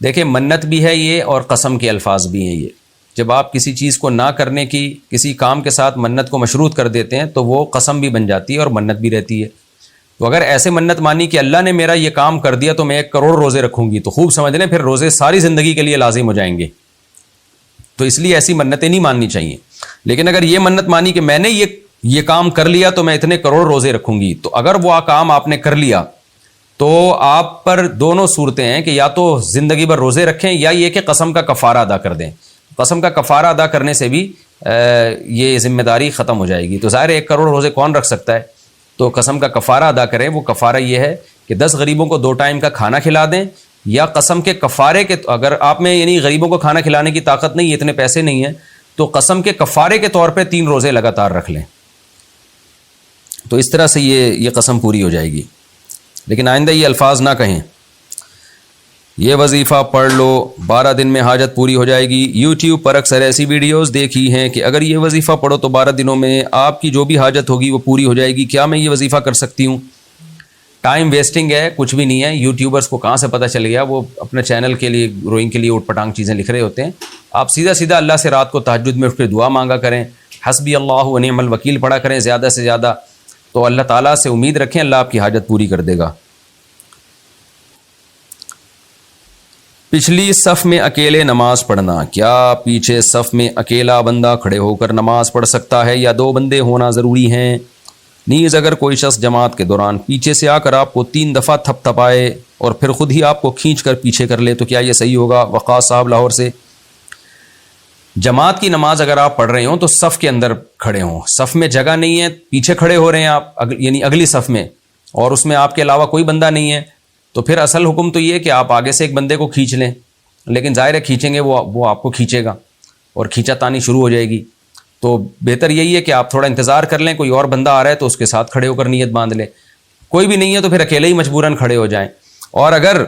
دیکھیں، منت بھی ہے یہ اور قسم کے الفاظ بھی ہیں یہ۔ جب آپ کسی چیز کو نہ کرنے کی کسی کام کے ساتھ منت کو مشروط کر دیتے ہیں تو وہ قسم بھی بن جاتی ہے اور منت بھی رہتی ہے۔ تو اگر ایسے منت مانی کہ اللہ نے میرا یہ کام کر دیا تو میں 1 کروڑ روزے رکھوں گی، تو خوب سمجھ لیں پھر روزے ساری زندگی کے لیے لازم ہو جائیں گے، تو اس لیے ایسی منتیں نہیں ماننی چاہیے۔ لیکن اگر یہ منت مانی کہ میں نے یہ کام کر لیا تو میں اتنے کروڑ روزے رکھوں گی، تو اگر وہ کام آپ نے کر لیا تو آپ پر دونوں صورتیں ہیں کہ یا تو زندگی بھر روزے رکھیں یا یہ کہ قسم کا کفارہ ادا کر دیں۔ قسم کا کفارہ ادا کرنے سے بھی یہ ذمہ داری ختم ہو جائے گی۔ تو ظاہر 1 کروڑ روزے کون رکھ سکتا ہے؟ تو قسم کا کفارہ ادا کریں۔ وہ کفارہ یہ ہے کہ 10 غریبوں کو 2 ٹائم کا کھانا کھلا دیں، یا قسم کے کفارے کے، اگر آپ میں یعنی غریبوں کو کھانا کھلانے کی طاقت نہیں ہے، اتنے پیسے نہیں ہیں، تو قسم کے کفارے کے طور پہ 3 روزے لگاتار رکھ لیں، تو اس طرح سے یہ قسم پوری ہو جائے گی۔ لیکن آئندہ یہ الفاظ نہ کہیں، یہ وظیفہ پڑھ لو 12 دن میں حاجت پوری ہو جائے گی۔ یوٹیوب پر اکثر ایسی ویڈیوز دیکھی ہیں کہ اگر یہ وظیفہ پڑھو تو 12 دنوں میں آپ کی جو بھی حاجت ہوگی وہ پوری ہو جائے گی۔ کیا میں یہ وظیفہ کر سکتی ہوں؟ ٹائم ویسٹنگ ہے، کچھ بھی نہیں ہے۔ یوٹیوبرز کو کہاں سے پتہ چل گیا؟ وہ اپنے چینل کے لیے گروئنگ کے لیے اوٹ پٹانگ چیزیں لکھ رہے ہوتے ہیں۔ آپ سیدھا اللہ سے رات کو تہجد میں اٹھ کے دعا مانگا کریں، حسبی اللہ و نعم الوکیل پڑھا کریں زیادہ سے زیادہ، تو اللہ تعالیٰ سے امید رکھیں اللہ آپ کی حاجت پوری کر دے گا۔ پچھلی صف میں اکیلے نماز پڑھنا، کیا پیچھے صف میں اکیلا بندہ کھڑے ہو کر نماز پڑھ سکتا ہے یا 2 بندے ہونا ضروری ہیں؟ نیز اگر کوئی شخص جماعت کے دوران پیچھے سے آ کر آپ کو 3 دفعہ تھپ تھپائے اور پھر خود ہی آپ کو کھینچ کر پیچھے کر لے تو کیا یہ صحیح ہوگا؟ وقاص صاحب لاہور سے۔ جماعت کی نماز اگر آپ پڑھ رہے ہوں تو صف کے اندر کھڑے ہوں، صف میں جگہ نہیں ہے، پیچھے کھڑے ہو رہے ہیں آپ یعنی اگلی صف میں، اور اس میں آپ کے علاوہ کوئی بندہ نہیں ہے، تو پھر اصل حکم تو یہ ہے کہ آپ آگے سے ایک بندے کو کھینچ لیں، لیکن ظاہر ہے کھینچیں گے وہ آپ کو کھینچے گا اور کھینچا تانی شروع ہو جائے گی، تو بہتر یہی ہے کہ آپ تھوڑا انتظار کر لیں، کوئی اور بندہ آ رہا ہے تو اس کے ساتھ کھڑے ہو کر نیت باندھ لیں، کوئی بھی نہیں ہے تو پھر اکیلے ہی مجبوراً کھڑے ہو جائیں۔ اور اگر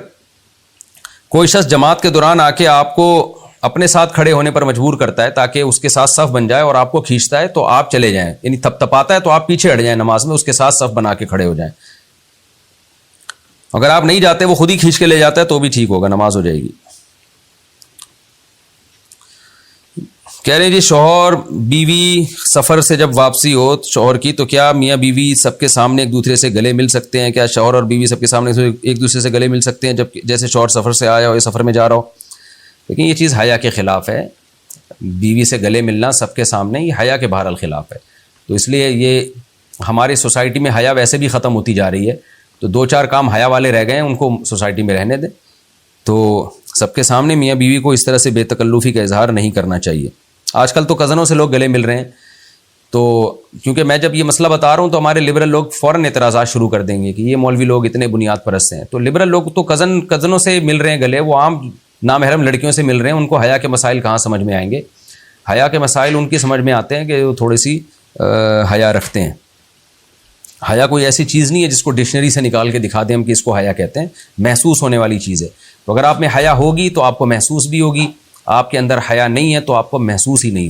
کوئی شخص جماعت کے دوران آ کے آپ کو اپنے ساتھ کھڑے ہونے پر مجبور کرتا ہے تاکہ اس کے ساتھ صف بن جائے اور آپ کو کھینچتا ہے تو آپ چلے جائیں، یعنی تھپ تھپاتا ہے تو آپ پیچھے ہٹ جائیں نماز میں، اس کے ساتھ صف بنا کے کھڑے ہو جائیں۔ اگر آپ نہیں جاتے وہ خود ہی کھینچ کے لے جاتا ہے تو بھی ٹھیک ہوگا، نماز ہو جائے گی۔ کہہ رہے ہیں جی شوہر بیوی سفر سے جب واپسی ہو شوہر کی تو کیا میاں بیوی سب کے سامنے ایک دوسرے سے گلے مل سکتے ہیں؟ کیا شوہر اور بیوی سب کے سامنے ایک دوسرے سے گلے مل سکتے ہیں جب جیسے شوہر سفر سے آیا ہو یا سفر میں جا رہا ہو؟ لیکن یہ چیز حیا کے خلاف ہے، بیوی سے گلے ملنا سب کے سامنے یہ حیا کے بہرحال خلاف ہے، تو اس لیے یہ ہماری سوسائٹی میں حیا ویسے بھی ختم ہوتی جا رہی ہے، تو 2-4 کام حیا والے رہ گئے ہیں، ان کو سوسائٹی میں رہنے دیں۔ تو سب کے سامنے میاں بیوی کو اس طرح سے بے تکلفی کا اظہار نہیں کرنا چاہیے۔ آج کل تو کزنوں سے لوگ گلے مل رہے ہیں، تو کیونکہ میں جب یہ مسئلہ بتا رہا ہوں تو ہمارے لبرل لوگ فوراً اعتراضات شروع کر دیں گے کہ یہ مولوی لوگ اتنے بنیاد پرست ہیں، تو لبرل لوگ تو کزنوں سے مل رہے ہیں گلے، وہ عام نامحرم لڑکیوں سے مل رہے ہیں، ان کو حیا کے مسائل کہاں سمجھ میں آئیں گے؟ حیا کے مسائل ان کی سمجھ میں آتے ہیں کہ وہ تھوڑی سی حیا رکھتے ہیں۔ حیا کوئی ایسی چیز نہیں ہے جس کو ڈکشنری سے نکال کے دکھا دیں ہم کہ اس کو حیا کہتے ہیں، محسوس ہونے والی چیز ہے، تو اگر آپ میں حیا ہوگی تو آپ کو محسوس بھی ہوگی، آپ کے اندر حیا نہیں ہے تو آپ کو محسوس ہی نہیں ہوگی۔